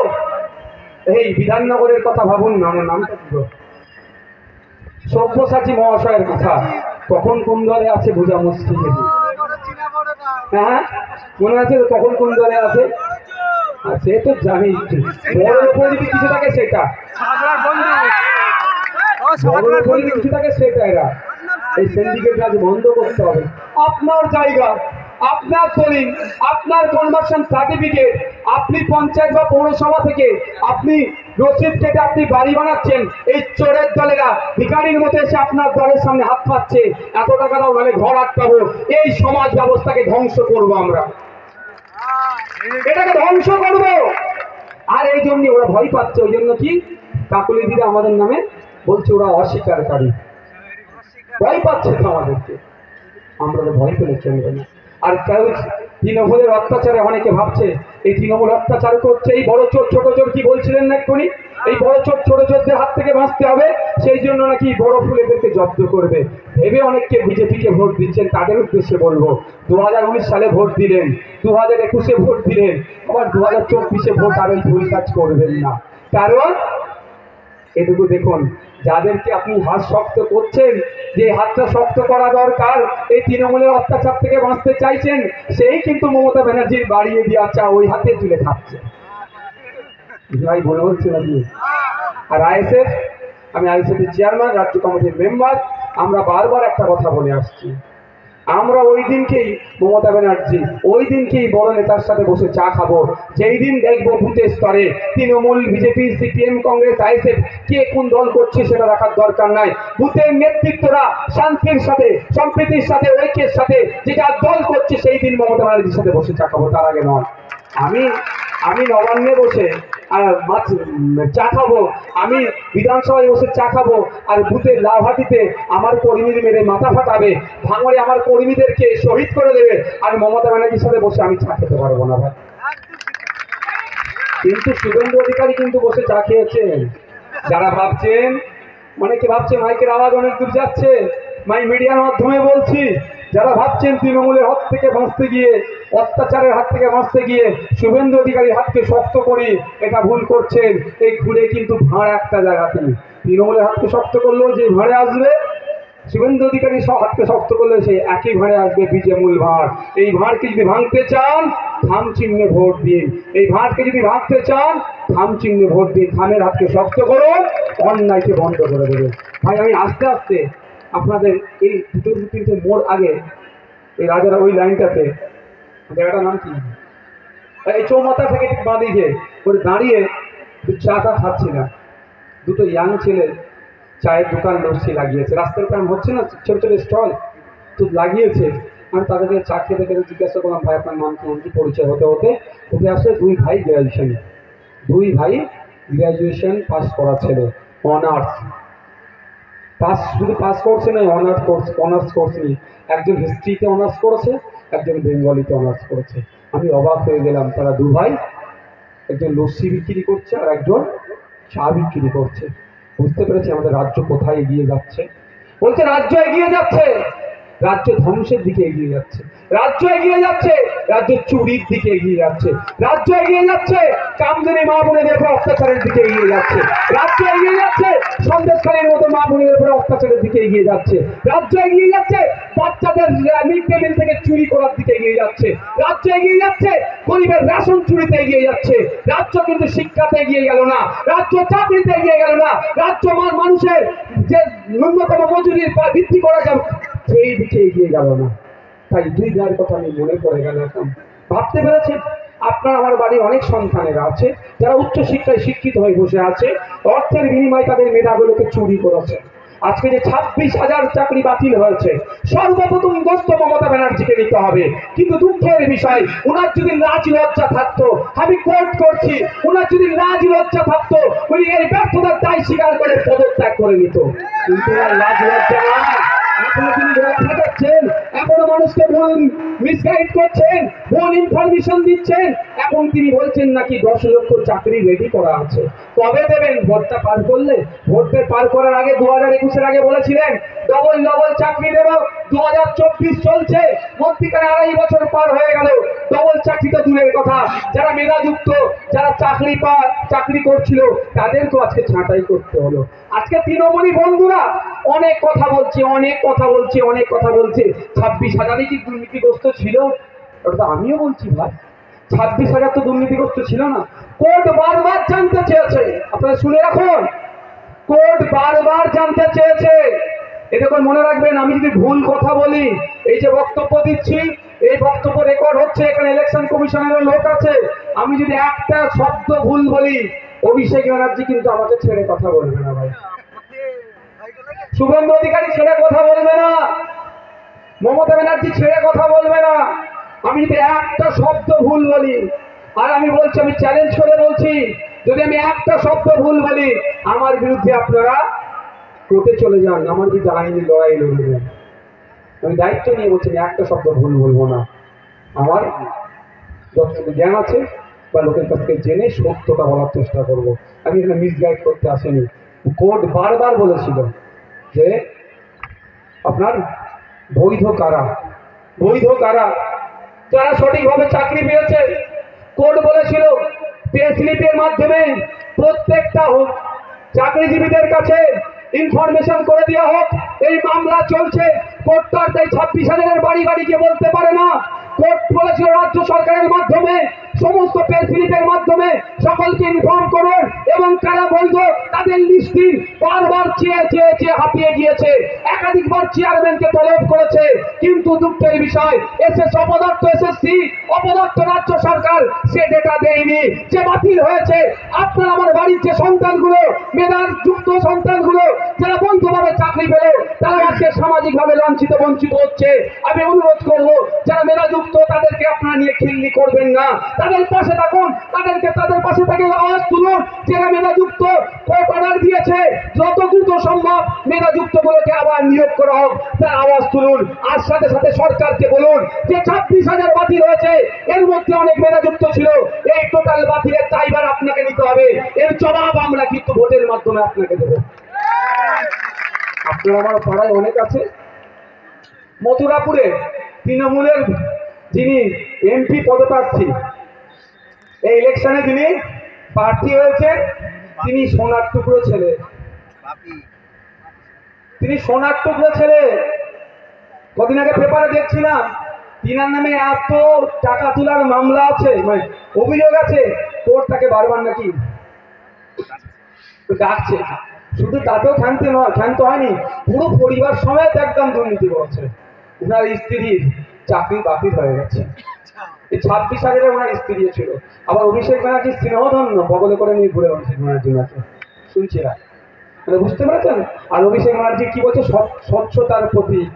এই বিধাননগরের কথা ভাবুন না, আমার নামটা ছিল সব্যসাচী মহাশয়ের কথা, কখন কোন দলে আছে বোঝা মুশকিল। হ্যাঁ, মনে আছে তো কখন কোন দলে আছে? সে তো জানি, বড় উপর যদি কিছু থাকে সেটা, বড় উপর যদি কিছু থাকে সেটা। এরা এই সিন্ডিকেট কাজ বন্ধ করতে হবে। আপনার জায়গা, আপনার দলিল, আপনার কনভার্সন সার্টিফিকেট, আপনি পঞ্চায়েত বা পৌরসভা থেকে আপনি রসিদ কেটে আপনি বাড়ি বানাচ্ছেন, এই চোরের দলেরা ভিখারির মতো এসে আপনার দলের সামনে হাত পাচ্ছে, এত টাকা দাও নাহলে ঘর আটকাবো। এই সমাজ ব্যবস্থাকে ধ্বংস করবো আমরা, এটাকে ধ্বংস করব। আর এই জন্য ওরা ভয় পাচ্ছে। ওই জন্য কি কাকুলি দিদি আমাদের নামে বলছে ওরা অস্বীকারী, ভয় পাচ্ছে তো আমাদেরকে। আমরা তো ভয় পেলে চলবে না। আর কেউ তৃণমূলের অত্যাচারে অনেকে ভাবছে এই তৃণমূল অত্যাচার করছে, এই বড় চোর ছোট চোর কি বলছিলেন না এক্ষুনি, এই বড় চোর ছোট চোরদের হাত থেকে বাঁচতে হবে, সেই জন্য নাকি বড় ফুলেদেরকে জব্দ করবে ভেবে অনেককে বিজেপিকে ভোট দিচ্ছেন। তাদের উদ্দেশ্যে বলবো, 2019 সালে ভোট দিলেন, 2021-এ ভোট দিলেন, আবার 2024-এ ভোট আর এই ভুল কাজ করবেন না। কারণ এটুকু দেখুন, যাদেরকে আপনি হাত শক্ত করছেন, যে হাতটা শক্ত করা দরকার, এই তৃণমূলের অত্যাচার থেকে বাঁচতে চাইছেন, সেই কিন্তু মমতা ব্যানার্জির বাড়িয়ে দেওয়া চা ওই হাতে তুলে খাচ্ছে। ভাই বলে বলছি নাকি? আর আইএসএফ, আমি আইএসএফের চেয়ারম্যান, রাজ্য কমিটির মেম্বার, আমরা বারবার একটা কথা বলে আসছি, আমরা ওই দিনকেই মমতা ব্যানার্জি ওই দিনকেই বড় নেতার সাথে বসে চা খাবো যেই দিন দেখবো বুথের স্তরে Trinamool, BJP, CPM, Congress, ISF কে কোন দল করছে সেটা দেখার দরকার নাই। বুথের নেতৃত্বরা শান্তির সাথে, সম্প্রীতির সাথে, ঐক্যের সাথে যেটা দল করছে সেই দিন মমতা ব্যানার্জির সাথে বসে চা খাবো, তার আগে নয়। আমি নবান্নে বসে চা খাবো, আমি বিধানসভায় বসে চা খাবো, আর বুথের লাউহাটিতে আমার কর্মীদের মেরে মাথা ফাটাবে, ভাঙড়ে আমার কর্মীদেরকে শহীদ করে দেবে, আর মমতা ব্যানার্জির সাথে বসে আমি চা খেতে পারবো না ভাই। কিন্তু শুভেন্দু অধিকারী কিন্তু বসে চা খেয়েছেন। যারা ভাবছেন, অনেকে ভাবছে মাইকের আওয়াজ অনেক দূর যাচ্ছে, মিডিয়ার মাধ্যমে বলছি, যারা ভাবছেন তৃণমূলের হাত থেকে বাঁচতে গিয়ে, অত্যাচারের হাত থেকে বাঁচতে গিয়ে শুভেন্দু অধিকারীর হাতকে শক্ত করি, এটা ভুল করছেন। এই ঘুরে কিন্তু ভাঁড় একটা জায়গাতে, তৃণমূলের হাতকে শক্ত করলেও যে ভাঁড়ে আসবে, শুভেন্দু অধিকারী হাতকে শক্ত করলে সেই একই ভাঁড়ে আসবে বিজেমূল ভাঁড়। এই ভাঁড়কে যদি ভাঙতে চান, থাম চিহ্নে ভোট দিন। এই ভাঁড়কে যদি ভাঙতে চান, থাম চিহ্নে ভোট দিন। থামের হাতকে শক্ত করুন, অন্যায়কে বন্ধ করে দেবে। ভাই আমি আস্তে আস্তে আপনাদের এই দুটো তিনটে মোড় আগে, এই রাজারা ওই লাইনটাতে, জায়গাটার নাম কি, এই চৌমাথা থেকে বাঁদিকে ওই দাঁড়িয়ে চাটা খাচ্ছি না, দুটো ইয়াং ছেলে চায়ের দোকান লস্যি লাগিয়েছে, রাস্তার কাম হচ্ছে না, ছোট ছোট স্টল তো লাগিয়েছে। আমি তাদেরকে চা খেতে খেতে জিজ্ঞাসা করলাম, ভাই আপনার নাম কি? পরিচয় হতে হতে ওকে আসলে দুই ভাই গ্র্যাজুয়েশন পাস করা ছেলে, অনার্স পাস, শুধু পাস করছে না, অনার্স করছে। একজন হিস্ট্রিতে অনার্স করেছে, একজন বেঙ্গলিতে অনার্স করেছে। আমি অবাক হয়ে গেলাম, তারা দু ভাই, একজন লস্যি বিক্রি করছে আর একজন চা বিক্রি করছে। বুঝতে পেরেছি আমাদের রাজ্য কোথায় এগিয়ে যাচ্ছে। বলছে রাজ্য এগিয়ে যাচ্ছে, রাজ্য ধ্বংসের দিকে এগিয়ে যাচ্ছে, রাজ্য এগিয়ে যাচ্ছে, রাজ্য চুরির দিকে এগিয়ে যাচ্ছে, রাজ্য এগিয়ে যাচ্ছে কামদুনি মা বোনেদের উপর অত্যাচারের দিকে এগিয়ে যাচ্ছে, রাজ্য এগিয়ে যাচ্ছে সন্দেশখালীর মতো মা বোনেদের উপর অত্যাচারের দিকে এগিয়ে যাচ্ছে, রাজ্য এগিয়ে যাচ্ছে বাচ্চাদের মিড ডে মিল থেকে চুরি করার দিকে এগিয়ে যাচ্ছে, রাজ্য এগিয়ে যাচ্ছে গরিবের রেশন চুরিতে এগিয়ে যাচ্ছে। রাজ্য কিন্তু শিক্ষাতে এগিয়ে গেল না, রাজ্য চাকরিতে এগিয়ে গেল না, রাজ্য মানুষের যে ন্যূনতম মজুরির বৃদ্ধি করা যাবে সেই দিকে এগিয়ে গেল না। তাই দুই ভাইয়ের কথা আমি মনে পড়ে গেল। এখন ভাবতে পেরেছেন, আপনার আমার বাড়ির অনেক সন্তানেরা আছে যারা উচ্চ শিক্ষায় শিক্ষিত হয়ে বসে আছে, অর্থের বিনিময়ে তাদের মেধাগুলোকে চুরি করেছে। আজকে যে 26,000 চাকরি বাতিল হয়েছে, সর্বপ্রথম দোষ মমতা ব্যানার্জিকে নিতে হবে। কিন্তু দুঃখের বিষয়, ওনার যদি লাজ লজ্জা থাকতো, আমি কোর্ট করছি, ওনার যদি লাজ লজ্জা থাকতো, উনি এই ব্যর্থতার দায় স্বীকার করে পদত্যাগ করে নিত। কিন্তু আর লাজ লজ্জা নাই। এখনো তিনি ঠেকাচ্ছেন, এখনো মানুষকে ভুল মিসগাইড করছেন, ভুল ইনফরমেশন দিচ্ছেন। এখন তিনি বলছেন নাকি 10 লক্ষ চাকরি রেডি করা আছে। কবে দেবেন? ভোটটা পার করলে। ভোটটা পার করার আগে 2021-এর আগে বলেছিলেন ডবল চাকরি দেব। 2024 চলছে, মধ্যিখানে 2.5 বছর পার হয়ে গেল, ডবল চাকরি তো দূরের কথা, যারা মেধাযুক্ত, যারা চাকরি করছিল তাদেরকেও আজকে ছাঁটাই করতে হলো। আজকে তৃণমূলী বন্ধুরা অনেক কথা বলছে, 26,000 কি দুর্নীতিগ্রস্ত ছিল? ওটা আমিও বলছি ভাই, 26,000 তো দুর্নীতিগ্রস্ত ছিল না। কোর্ট বারবার জানতে চেয়েছে, আপনারা শুনে রাখুন, কোর্ট বারবার জানতে চেয়েছে। এটা করে মনে রাখবেন, আমি যদি ভুল কথা বলি, এই যে বক্তব্য দিচ্ছি, এই বক্তব্য রেকর্ড হচ্ছে, এখানে ইলেকশন কমিশনের লোক আছে, আমি যদি একটা শব্দ ভুল বলি, অভিষেক ব্যানার্জি কিন্তু আমাকে ছেড়ে কথা বলবে না ভাই, শুভেন্দু অধিকারী ছেড়ে কথা বলবে না, মমতা ব্যানার্জি ছেড়ে কথা বলবে না। আমি যদি একটা শব্দ ভুল বলি, আর আমি বলছি, আমি চ্যালেঞ্জ করে বলছি, যদি আমি একটা শব্দ ভুল বলি, আমার বিরুদ্ধে আপনারা কোর্টে চলে যান, আমার বিরুদ্ধে আইনি লড়াই লড়বেন। আমি দায়িত্ব নিয়ে বলছি, একটা শব্দ ভুল বলবো না। আমার যতটুকু জ্ঞান আছে বা লোকের কাছ থেকে জেনে সত্যটা বলার চেষ্টা করব। আমি এখানে মিসগাইড করতে আসিনি। কোর্ট বারবার বলেছিল যে আপনার বৈধ কারা, বৈধ কারা, যারা সঠিকভাবে চাকরি পেয়েছে। কোর্ট বলেছিল পে স্লিপের মাধ্যমে প্রত্যেকটা চাকরিজীবীদের কাছে ইনফরমেশন করে দেওয়া হোক। এই মামলা চলছে, কোর্টটার তাই 26,000-এর বাড়ি বাড়িকে বলতে পারে না। কোর্ট বলেছিল রাজ্য সরকারের মাধ্যমে সমস্ত পে স্লিপের মাধ্যমে সকলকে ইনফর্ম করুন এবং কারা বৈধ তাদের লিস্টি বারবার চেয়ে চেয়ে চেয়ে হাঁপিয়ে গিয়েছে। একাধিকবার চেয়ারম্যানকে তলব করেছে, কিন্তু দুঃখের বিষয় অপদস্থ এসএসসি অপদস্থ রাজ্য সরকার সে ডেটা দেয়নি, যে বাতিল হয়েছে। আপনার আমার বাড়ির যে সন্তানগুলো, মেধার যুক্ত সন্তানগুলো যারা বৈধভাবে চাকরি পেল, তারা আজকে সামাজিকভাবে লাঞ্ছিত বঞ্চিত হচ্ছে। আমি অনুরোধ করবো যারা মেধাযুক্ত তাদেরকে আপনারা নিয়ে খিল্লি করবেন না, তাদের পাশে থাকুন, তাদের পাশে থেকে আওয়াজ তুলুন। যারা মেধাযুক্ত কোর্ট অর্ডার দিয়েছে যত দ্রুত সম্ভব মেধাযুক্ত গুলোকে আবার নিয়োগ করা হোক, তার আওয়াজ তুলুন। আর সাথে সাথে সরকারকে বলুন যে 26,000 বাতিল হয়েছে, এর মধ্যে অনেক মেধাযুক্ত ছিল, এই টোটাল বাতিলের দায়ভার আপনাকে নিতে হবে। এর জবাব আমরা কিন্তু ভোটের মাধ্যমে আপনাকে দেবো। আপনার আমার পাড়ায় অনেক আছে। মথুরাপুরে তৃণমূলের যিনি এমপি পদপ্রার্থী, এই ইলেকশনে যিনি প্রার্থী হয়েছে, তিনি সোনার টুকরো ছেলে, তিনি সোনার টুকরো ছেলে। কদিন আগে পেপারে দেখছিলাম তিনার নামে এত টাকা তোলার মামলা আছে, মানে অভিযোগ আছে, কোর্ট তাকে বারবার নাকি ডাকছে। শুধু তাতেও ক্ষান্ত হয়নি, পুরো পরিবার সমেত একদম দুর্নীতি করছে। ওনার স্ত্রীর চাকরি বাতিল হয়ে গেছে। এই 26,000-এ ওনার স্ত্রী ছিল। আবার অভিষেক ব্যানার্জি স্নেহধন্য বগলে করে নিয়ে ঘুরে অভিষেক ব্যানার্জি নাকি শুনছিলাম, মানে বুঝতে পেরেছেন। আর অভিষেক ব্যানার্জি কি বলছে, স্বচ্ছতার প্রতীক।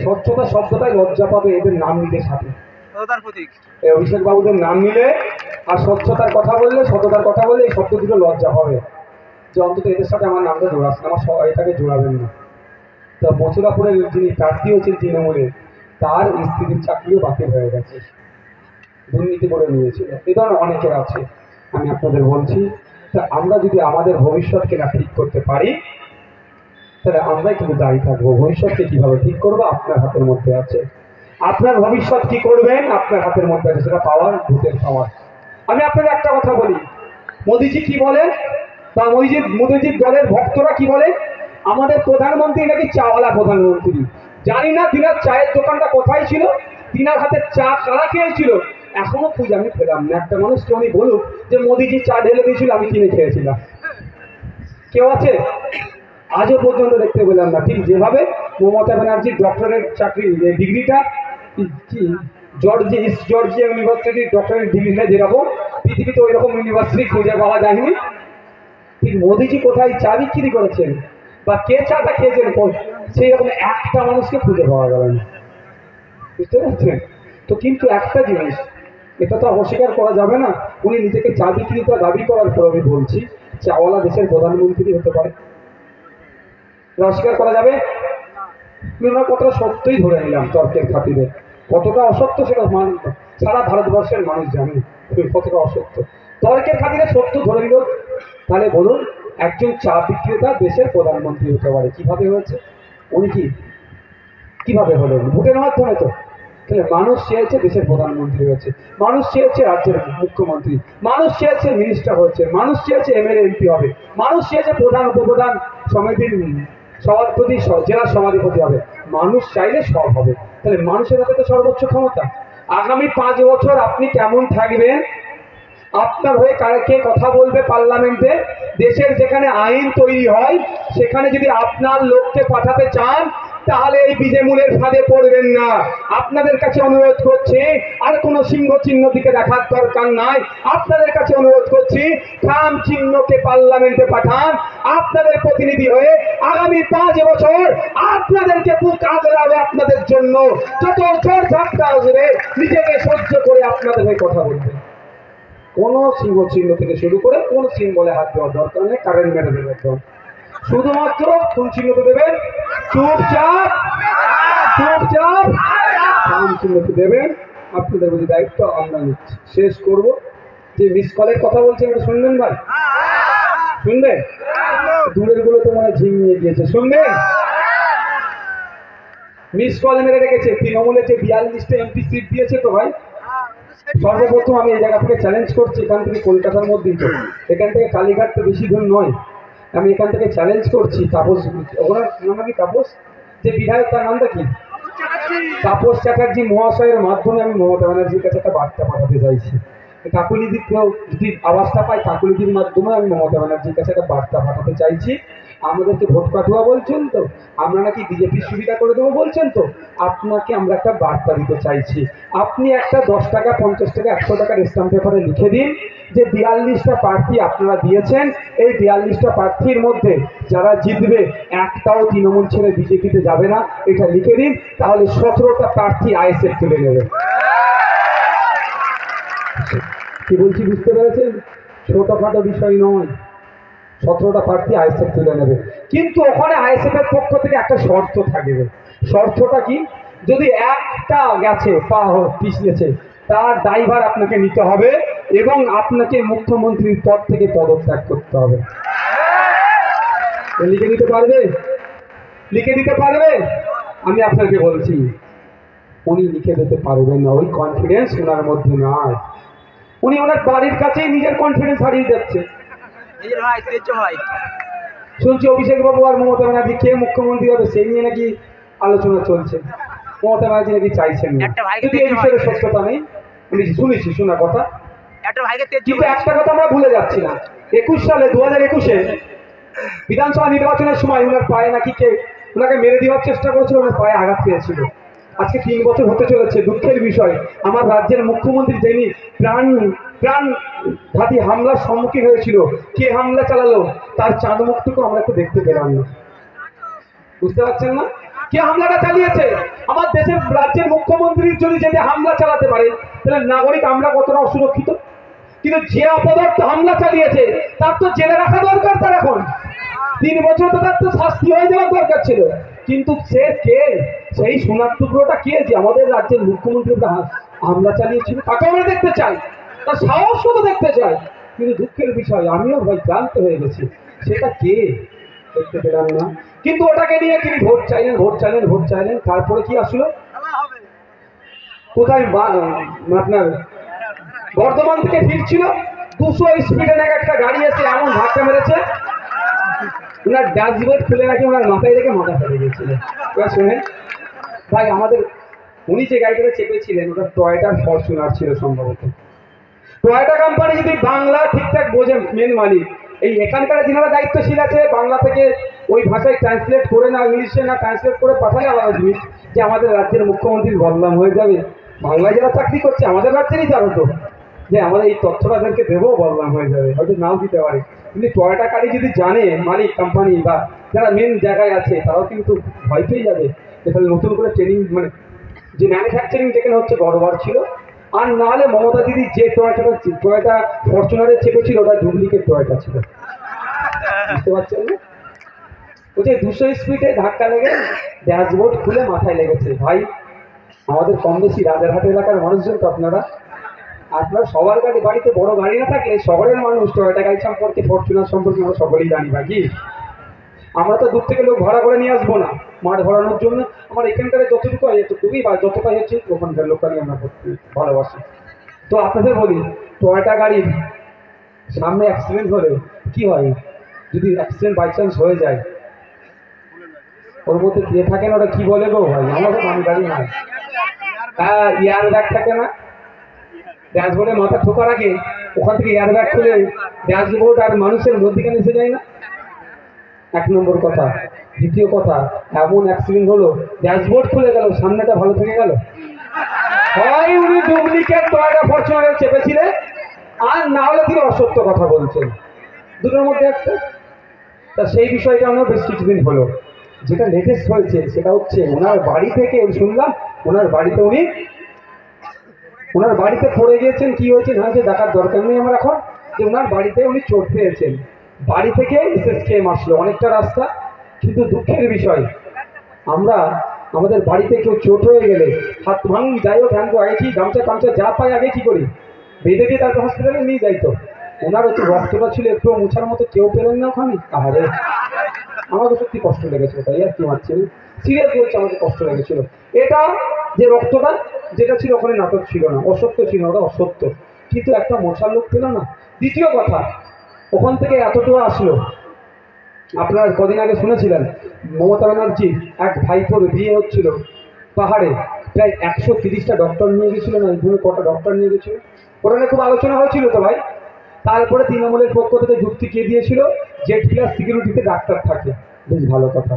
স্বচ্ছতা শব্দটাই লজ্জা পাবে এদের নাম নিলে সাথে, এই অভিষেক বাবুদের নাম নিলে আর স্বচ্ছতার কথা বললে, সততার কথা বললে এই শব্দ দুটো লজ্জা হবে, যে অন্তত এদের সাথে আমার নামটা জোড়াচ্ছেন, আমার এটাকে জোড়াবেন না। তো মথুরাপুরের যিনি প্রার্থী হচ্ছেন তৃণমূলে, তার স্ত্রীর চাকরিও বাতিল হয়ে গেছে, দুর্নীতি করে নিয়েছিল। এই ধরনের অনেকের আছে। আমি আপনাদের বলছি, তা আমরা যদি আমাদের ভবিষ্যৎকে না ঠিক করতে পারি, তাহলে আমরাই কিন্তু দাঁড়িয়ে থাকবো। ভবিষ্যৎকে কিভাবে ঠিক করবো আপনার হাতের মধ্যে আছে। আপনার ভবিষ্যৎ কি করবেন আপনার হাতের মধ্যে আছে, সেটা পাওয়ার, ভোটের পাওয়ার। আমি আপনাদের একটা কথা বলি, মোদিজি কি বলেন বা মোদিজির দলের ভক্তরা কি বলে, আমাদের প্রধানমন্ত্রী নাকি চাওয়ালা প্রধানমন্ত্রী। জানি না তিনার চায়ের দোকানটা কোথায় ছিল, তিনার হাতে চা কারা খেয়েছিল, এখনো খুঁজে আমি পেলাম না। একটা মানুষকে উনি বলুক যে মোদিজি চা ঢেলে দিয়েছিল, আমি কিনে খেয়েছিলাম। কেউ আছে? আজও পর্যন্ত দেখতে পেলাম না। ঠিক যেভাবে মমতা ব্যানার্জির ডক্টরেট চাকরি ডিগ্রিটা জর্জিয়া ইউনিভার্সিটির ডক্টরেট ডিগ্রিটা যেরকম, পৃথিবীতে ওই রকম ইউনিভার্সিটি খুঁজে পাওয়া যায়নি। ঠিক মোদিজি কোথায় চা বিক্রি করেছেন বা কে চাটা খেয়েছেন, সেই রকম একটা মানুষকে খুঁজে পাওয়া যাবে না। বুঝতে পারছেন তো? কিন্তু একটা জিনিস, এটা তো অস্বীকার করা যাবে না, উনি নিজেকে চা বিক্রিতা দাবি করার পর আমি বলছি চাওয়ালা দেশের প্রধানমন্ত্রী হতে পারে, অস্বীকার করা যাবে? ওনার কতটা সত্যই ধরে নিলাম তর্কের খাতিরে, কতটা অসত্য সেটা সারা ভারতবর্ষের মানুষ জানে কতটা অসত্য। তর্কের খাতিরে সত্য ধরে নিল, তাহলে বলুন একজন চা বিক্রেতা দেশের প্রধানমন্ত্রী হতে পারে কিভাবে হয়েছে? উনি কিভাবে হলেন? ভোটের মাধ্যমে তো। তাহলে মানুষ চেয়েছে দেশের প্রধানমন্ত্রী হয়েছে, মানুষ চেয়েছে রাজ্যের মুখ্যমন্ত্রী, মানুষ চেয়েছে মিনিস্টার হয়েছে, মানুষ চেয়েছে এমএলএ এমপি হবে, মানুষ চেয়েছে প্রধান উপপ্রধান সমিতির সভাপতি, জেলার সভাধিপতি হবে। মানুষ চাইলে সব হবে। তাহলে মানুষের হাতে তো সর্বোচ্চ ক্ষমতা। আগামী 5 বছর আপনি কেমন থাকবেন, আপনার হয়ে কে কথা বলবে পার্লামেন্টে, দেশের যেখানে আইন তৈরি হয় সেখানে যদি আপনার লোককে পাঠাতে চান, তাহলে এই বিজেমূলের ফাঁদে পড়বেন না। আপনাদের কাছে অনুরোধ করছি, আর কোনো সিংহ চিহ্ন দিকে দেখার দরকার নাই। আপনাদের কাছে অনুরোধ করছি, খাম চিহ্নকে পার্লামেন্টে পাঠান আপনাদের প্রতিনিধি হয়ে। আগামী 5 বছর আপনাদেরকে বুক আগলাবে আপনাদের জন্য, যত ঝড় ঝাপটা আসবে নিজেকে সহ্য করে আপনাদের হয়ে কথা বলবেন। কোনো সিংহ চিহ্ন থেকে শুরু করে কোন সিম্বলে হাত দেওয়ার দরকার নেই, কারেন্ট মেরে দেবেন। শুধুমাত্র কোন চিহ্ন দেবেন? চুপচাপ নাম চিহ্নটি দেবেন, আপনাদের প্রতি দায়িত্ব আমরা নিচ্ছি। শেষ করব, যে মিস কলের কথা বলছেন এটা শুনবেন ভাই? শুনবেন? দূরের গুলো তো মানে ঝিমিয়ে গিয়েছে, শুনবেন? মিস কল মেরে রেখেছে, তৃণমূলের যে 42টা এমপি সিট দিয়েছে তো ভাই। সর্বপ্রথম আমি এই জায়গা থেকে চ্যালেঞ্জ করছি, এখান থেকে কলকাতার মধ্যেই তো, এখান থেকে কালীঘাট তো বেশি দূর নয়, আমি এখান থেকে চ্যালেঞ্জ করছি তাপস, ওনার নাম কি তাপস, যে বিধায়ক তার নামটা কি, তাপস চ্যাটার্জি মহাশয়ের মাধ্যমে আমি মমতা ব্যানার্জির কাছে একটা বার্তা পাঠাতে চাইছি। কাকুলিদির যদি আওয়াজটা পাই, কাকুলিদির মাধ্যমে আমি মমতা ব্যানার্জির কাছে একটা বার্তা পাঠাতে চাইছি। আমাদেরকে ভোট কাটুয়া বলছেন তো, আমরা নাকি বিজেপির সুবিধা করে দেবো বলছেন তো, আপনাকে আমরা একটা বার্তা দিতে চাইছি। আপনি একটা 10 টাকা 50 টাকা 100 টাকার স্ট্যাম্প পেপারে লিখে দিন যে 42টা প্রার্থী আপনারা দিয়েছেন, এই 42টা প্রার্থীর মধ্যে যারা জিতবে একটাও তৃণমূল ছেড়ে বিজেপিতে যাবে না, এটা লিখে দিন। তাহলে 17টা প্রার্থী আইএসএফ তুলে নেবে। কি বলছি বুঝতে পেরেছেন? ছোটখাটো বিষয় নয়, 17টা প্রার্থী আইএসএফ তুলে নেবে। কিন্তু ওখানে আইএসএফ এর পক্ষ থেকে একটা শর্ত থাকবে। শর্তটা কি? যদি একটা গেছে পা পিছলেছে, তার দায়ভার আপনাকে নিতে হবে এবং আপনাকে মুখ্যমন্ত্রীর পদ থেকে পদত্যাগ করতে হবে। লিখে দিতে পারবে? লিখে দিতে পারবে? আমি আপনাকে বলছি, উনি লিখে দিতে পারবেন না, ওই কনফিডেন্স ওনার মধ্যে নাই। উনি ওনার বাড়ির কাছেই নিজের কনফিডেন্স হারিয়ে যাচ্ছে। শুনছি অভিষেক বাবু আর মমতা ব্যানার্জি কে মুখ্যমন্ত্রী হবে সেই নিয়ে নাকি আলোচনা চলছে। মমতা ব্যানার্জি নাকি চাইছেন না, যদি এই বিষয়ে সত্যতা নেই। উনি শুনেছি, শোনা কথা। কিন্তু একটা কথা আমরা ভুলে যাচ্ছি না, 21 সালে 2021-এ বিধানসভা নির্বাচনের সময় ওনার পায়ে নাকি কে ওনাকে মেরে দেওয়ার চেষ্টা করেছিল, ওনার পায়ে আঘাত পেয়েছিল। আজকে 3 বছর হতে চলেছে। দুঃখের বিষয়, আমার রাজ্যের মুখ্যমন্ত্রী যিনি প্রাণঘাতী হামলার সম্মুখীন হয়েছিল, কে হামলা চালালো তার চাঁদ মুখটুকু আমরা একটু দেখতে পেলাম না। বুঝতে পারছেন না? কে হামলাটা চালিয়েছে? আমার দেশের রাজ্যের মুখ্যমন্ত্রীর যদি হামলা চালাতে পারে, তাহলে নাগরিক আমরা কতটা অসুরক্ষিত। কিন্তু যে অপদার্থ হামলা চালিয়েছে তার তো জেলে রাখা দরকার। তার এখন 3 বছর তো তার তো শাস্তি হয়ে যাওয়ার দরকার ছিল। কিন্তু সে কে? সেই সোনার টুকরোটা কে যে আমাদের রাজ্যের মুখ্যমন্ত্রী হামলা চালিয়েছিল? তাকে আমরা দেখতে চাই, তার সাহস তো দেখতে চাই। কিন্তু দুঃখের বিষয়, আমিও ভাই ক্লান্ত হয়ে গেছি, সেটা কে দেখতে পেলাম না। কিন্তু ওটাকে নিয়ে তিনি ভোট চাইলেন, ভোট চাইলেন, ভোট চাইলেন। তারপরে কি আসলো? কোথায় আপনার বর্ধমান থেকে ফিরছিল, 200 স্পিডে নাকি একটা গাড়ি এসে এমন ধাক্কা মেরেছে, ওনার ড্যাশবোর্ড খুলে রাখি ওনার মাথায় রেখে মাথা ফেলে গিয়েছিল। এবার শোনেন ভাই, আমাদের উনি যে গাড়িটাতে চেপেছিলেন ওটা টয়োটা ফরচুনার ছিল সম্ভবত। টয়োটা কোম্পানি যদি বাংলা ঠিকঠাক বোঝে মেন মালিক, এই এখানকার যিনারা দায়িত্বশীল আছে বাংলা থেকে ওই ভাষায় ট্রান্সলেট করে না, ইংলিশে না ট্রান্সলেট করে পাঠালে আলাদা জিনিস, যে আমাদের রাজ্যের মুখ্যমন্ত্রীর বদনাম হয়ে যাবে। বাংলায় যারা চাকরি করছে আমাদের রাজ্যেরই জানো তো, যে আমাদের এই তথ্যটা তাদেরকে দেবো, বদনাম হয়ে যাবে, হয়তো নাও দিতে পারে। কিন্তু টয়োটা গাড়ি যদি জানে মালিক কোম্পানি বা যারা মেন জায়গায় আছে, তারাও কিন্তু ভয় পেয়ে যাবে। তাহলে নতুন করে ট্রেনিং, মানে যে ম্যানুফ্যাকচারিং যেখানে হচ্ছে গড়বড় ছিল। আর না হলে মমতা দিদি যে টয়োটা ফরচুনারে চেপেছিল ওটা ডুপ্লিকেট টয়োটা ছিল। বুঝতে পারছেন না? ওই যে 200 স্পিডে ধাক্কা লেগে ড্যাশবোর্ড খুলে মাথায় লেগেছে। ভাই, আমাদের কম বেশি রাজারহাট এলাকার মানুষজন তো আপনারা সবার বাড়িতে বড় গাড়ি না থাকলে শহরের মানুষ টয়োটা গাড়ি সম্পর্কে, ফরচুনার সম্পর্কে আমরা সকলেই জানি। বাকি আমরা তো দূর থেকে লোক ভাড়া করে নিয়ে আসবো না মাঠ ভরানোর জন্য। আমার এখানকার যতটুকু হয় এতটুকুই, বা যতটা হচ্ছে ওখানকার লোকটাই আমরা ভালোবাসি। তো আপনাদের বলি, টয়োটা গাড়ির সামনে অ্যাক্সিডেন্ট হলে কি হয়? যদি অ্যাক্সিডেন্ট বাই চান্স হয়ে যায়, ওর মধ্যে কে থাকে না, ওটা কি বলে গো ভাই, আমাদের দামি গাড়ি নয়। হ্যাঁ, এয়ার ব্যাগ থাকে না, ড্যাশবোর্ডে মাথা ঠোকার আগে ওখান থেকে এয়ার ব্যাগ খুলে ড্যাশবোর্ড আর মানুষের মধ্যেখানে এসে যায় না? 1 নম্বর কথা। দ্বিতীয় কথা, এমন অ্যাক্সিডেন্ট হলো ড্যাশবোর্ড খুলে গেল, সামনেটা ভালো থেকে গেল। হয় উনি ডুপ্লিকেট টয়োটা ফরচুনারে চেপেছিলেন, আর না হলে তিনি অসত্য কথা বলছেন, দুটোর মধ্যে একটা। তা সেই বিষয়টা আমরা বেশ কিছুদিন হলো, যেটা লেটেস্ট হয়েছে সেটা হচ্ছে ওনার বাড়ি থেকে শুনলাম, ওনার বাড়িতে পড়ে গিয়েছেন। কি হয়েছে না হয়েছে দেখার দরকার নেই আমার এখন, যে ওনার বাড়িতে উনি চোট পেয়েছেন। বাড়ি থেকে SSKM আসলো অনেকটা রাস্তা। কিন্তু দুঃখের বিষয়, আমরা আমাদের বাড়িতে কেউ চোট হয়ে গেলে হাত ভাঙুন যাই হোক হ্যান আগে কি গামছা টামছা যা পাই আগে কি করি বেঁধে দিয়ে তারপর হসপিটালে নিয়ে যাইতো। ওনার হচ্ছে রক্তটা ছিল একটু মুছার মতো, কেউ পেলেন না ওখানে। আহারে, আমাকে সত্যি কষ্ট লেগেছিল, তাই আর কি মারছিল, সিরিয়াস বলছে, আমাকে কষ্ট লেগেছিল। এটা যে রক্তটা যেটা ছিল ওখানে নাটক ছিল না, অসত্য ছিল, ওটা অসত্য, কিন্তু একটা মশার লোক পেল না। দ্বিতীয় কথা, ওখান থেকে এতটুকু আসলো, আপনার কদিন আগে শুনেছিলেন মমতা ব্যানার্জি এক ভাইপোর বিয়ে হচ্ছিল পাহাড়ে, প্রায় 130টা ডক্টর নিয়ে গেছিল না, এইভাবে কটা ডক্টর নিয়ে গেছিল, ওটা নিয়ে খুব আলোচনা হয়েছিল তো ভাই। তারপরে তৃণমূলের পক্ষ থেকে যুক্তি কে দিয়েছিল, জেড প্লাস সিকিউরিটিতে ডাক্তার থাকে। বেশ ভালো কথা,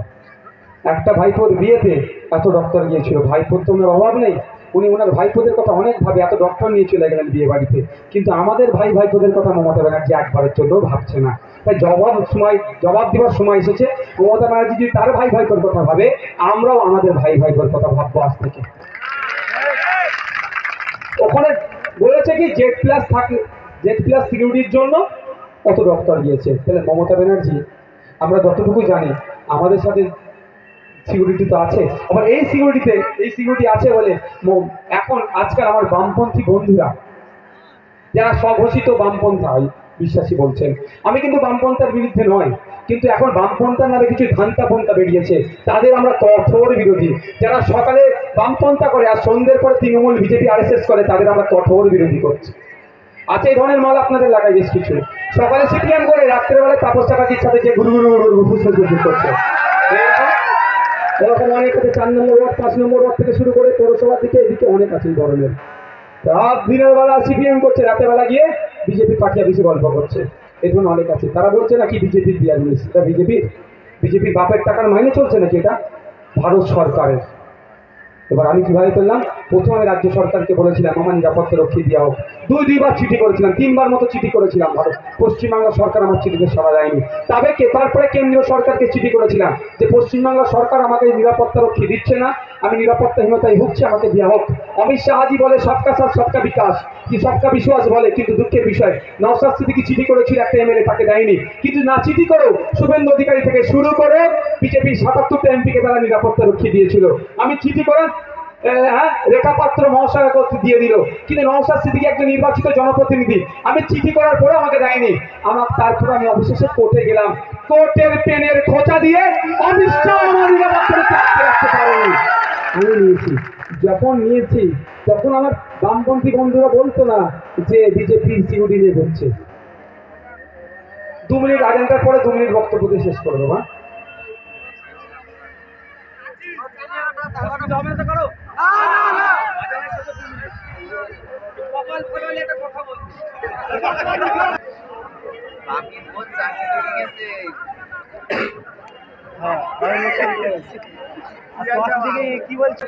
একটা ভাইপোর বিয়েতে এত ডক্টর গিয়েছিল, ভাইপোর তো ওনার অভাব নেই, উনি ওনার ভাইপোদের কথা অনেক ভাবে এত ডক্টর নিয়ে চলে গেলেন বিয়ে বাড়িতে, কিন্তু আমাদের ভাইপোদের কথা মমতা ব্যানার্জি একবারের জন্যও ভাবছে না। তাই জবাব দেওয়ার সময় এসেছে, মমতা ব্যানার্জি যদি তার ভাইপোর কথা ভাবে, আমরাও আমাদের ভাইপোর কথা ভাববো আজ থেকে। ওখানে বলেছে কি জেড প্লাস সিকিউরিটির জন্য কত ডক্টর গিয়েছে। তাহলে মমতা ব্যানার্জি, আমরা যতটুকু জানি আমাদের সাথে সিকিউরিটি তো আছে, আবার এই সিকিউরিটি আছে বলে এখন আজকাল আমার বামপন্থী বন্ধুরা যারা স্বঘোষিত বামপন্থা বিশ্বাসী বলছেন, আমি কিন্তু বামপন্থার বিরুদ্ধে নয়, কিন্তু এখন বামপন্থার নামে কিছু ধান্তাপন্থা বেরিয়েছে, তাদের আমরা কঠোর বিরোধী। যারা সকালে বামপন্থা করে আর সন্ধ্যের পরে তৃণমূল বিজেপি আরএসএস করে, তাদের আমরা কঠোর বিরোধী করছি। আছে এই ধরনের মাল আপনাদের এলাকায় বেশ কিছু, সকালে সিপিএম করে রাত্রেবেলায় তাপস চ্যাটার্জির সাথে যে গুরু করছে, এরকম অনেক আছে। 4 নম্বর ওয়ার্ড 5 নম্বর ওয়ার্ড থেকে শুরু করে পৌরসভার দিকে এদিকে অনেক আছে এই ধরনের। রাত দিনের বেলা সিপিএম করছে, রাতের বেলা গিয়ে বিজেপি পাঠিয়ে বেশি গল্প করছে, এই ধরনের অনেক আছে। তারা বলছে নাকি বিজেপির দেওয়া জিনিস, এটা বিজেপির বাপের টাকার মাইনে চলছে নাকি, এটা ভারত সরকারের। এবার আমি কিভাবে করলাম, প্রথমে রাজ্য সরকারকে বলেছিলাম আমার নিরাপত্তা রক্ষী দেওয়া হোক, দুইবার চিঠি করেছিলাম, 3বার মতো চিঠি করেছিলাম, পশ্চিমবাংলা সরকার আমার চিঠিতে সাড়া দেয়নি। তারপরে কেন্দ্রীয় সরকারকে চিঠি করেছিলাম যে পশ্চিমবাংলা সরকার আমাকে নিরাপত্তা রক্ষী দিচ্ছে না, আমি নিরাপত্তাহীনতায় ভুগছি, আমাকে দেওয়া হোক। অমিত শাহজি বলে সবকা সাথ সবকা বিকাশ, কি সবকা বিশ্বাস বলে, কিন্তু দুঃখের বিষয় নওশাদ সিদ্দিকী চিঠি করেছিল, একটা এমএলএ তাকে দেয়নি। কিন্তু না চিঠি করেও শুভেন্দু অধিকারী থেকে শুরু করে বিজেপির 77টা এমপিকে তারা নিরাপত্তা রক্ষী দিয়েছিল। আমি চিঠি করে রেখা পাত্র মহাশয় দিয়ে দিল, কিন্তু নওশাদ সিদ্দিকী একজন নির্বাচিত জনপ্রতিনিধি, আমি চিঠি করার পরে আমাকে দেয়নি। তারপরে আমি অবশেষে কোর্টে গেলাম, কোর্টের পেনের খোঁচা দিয়ে অমিত শাহ আমার নিরাপত্তা রাখতে পারেনি। আমি নিয়েছি, যখন নিয়েছি তখন আমার বামপন্থী বন্ধুরা বলতো না যে বিজেপির সিকিউরিটি নিয়ে ঘুরছে। 2 মিনিট আজেন্ডার পরে 2 মিনিট বক্তব্য দিয়ে শেষ করে দেবো। কি বলছে?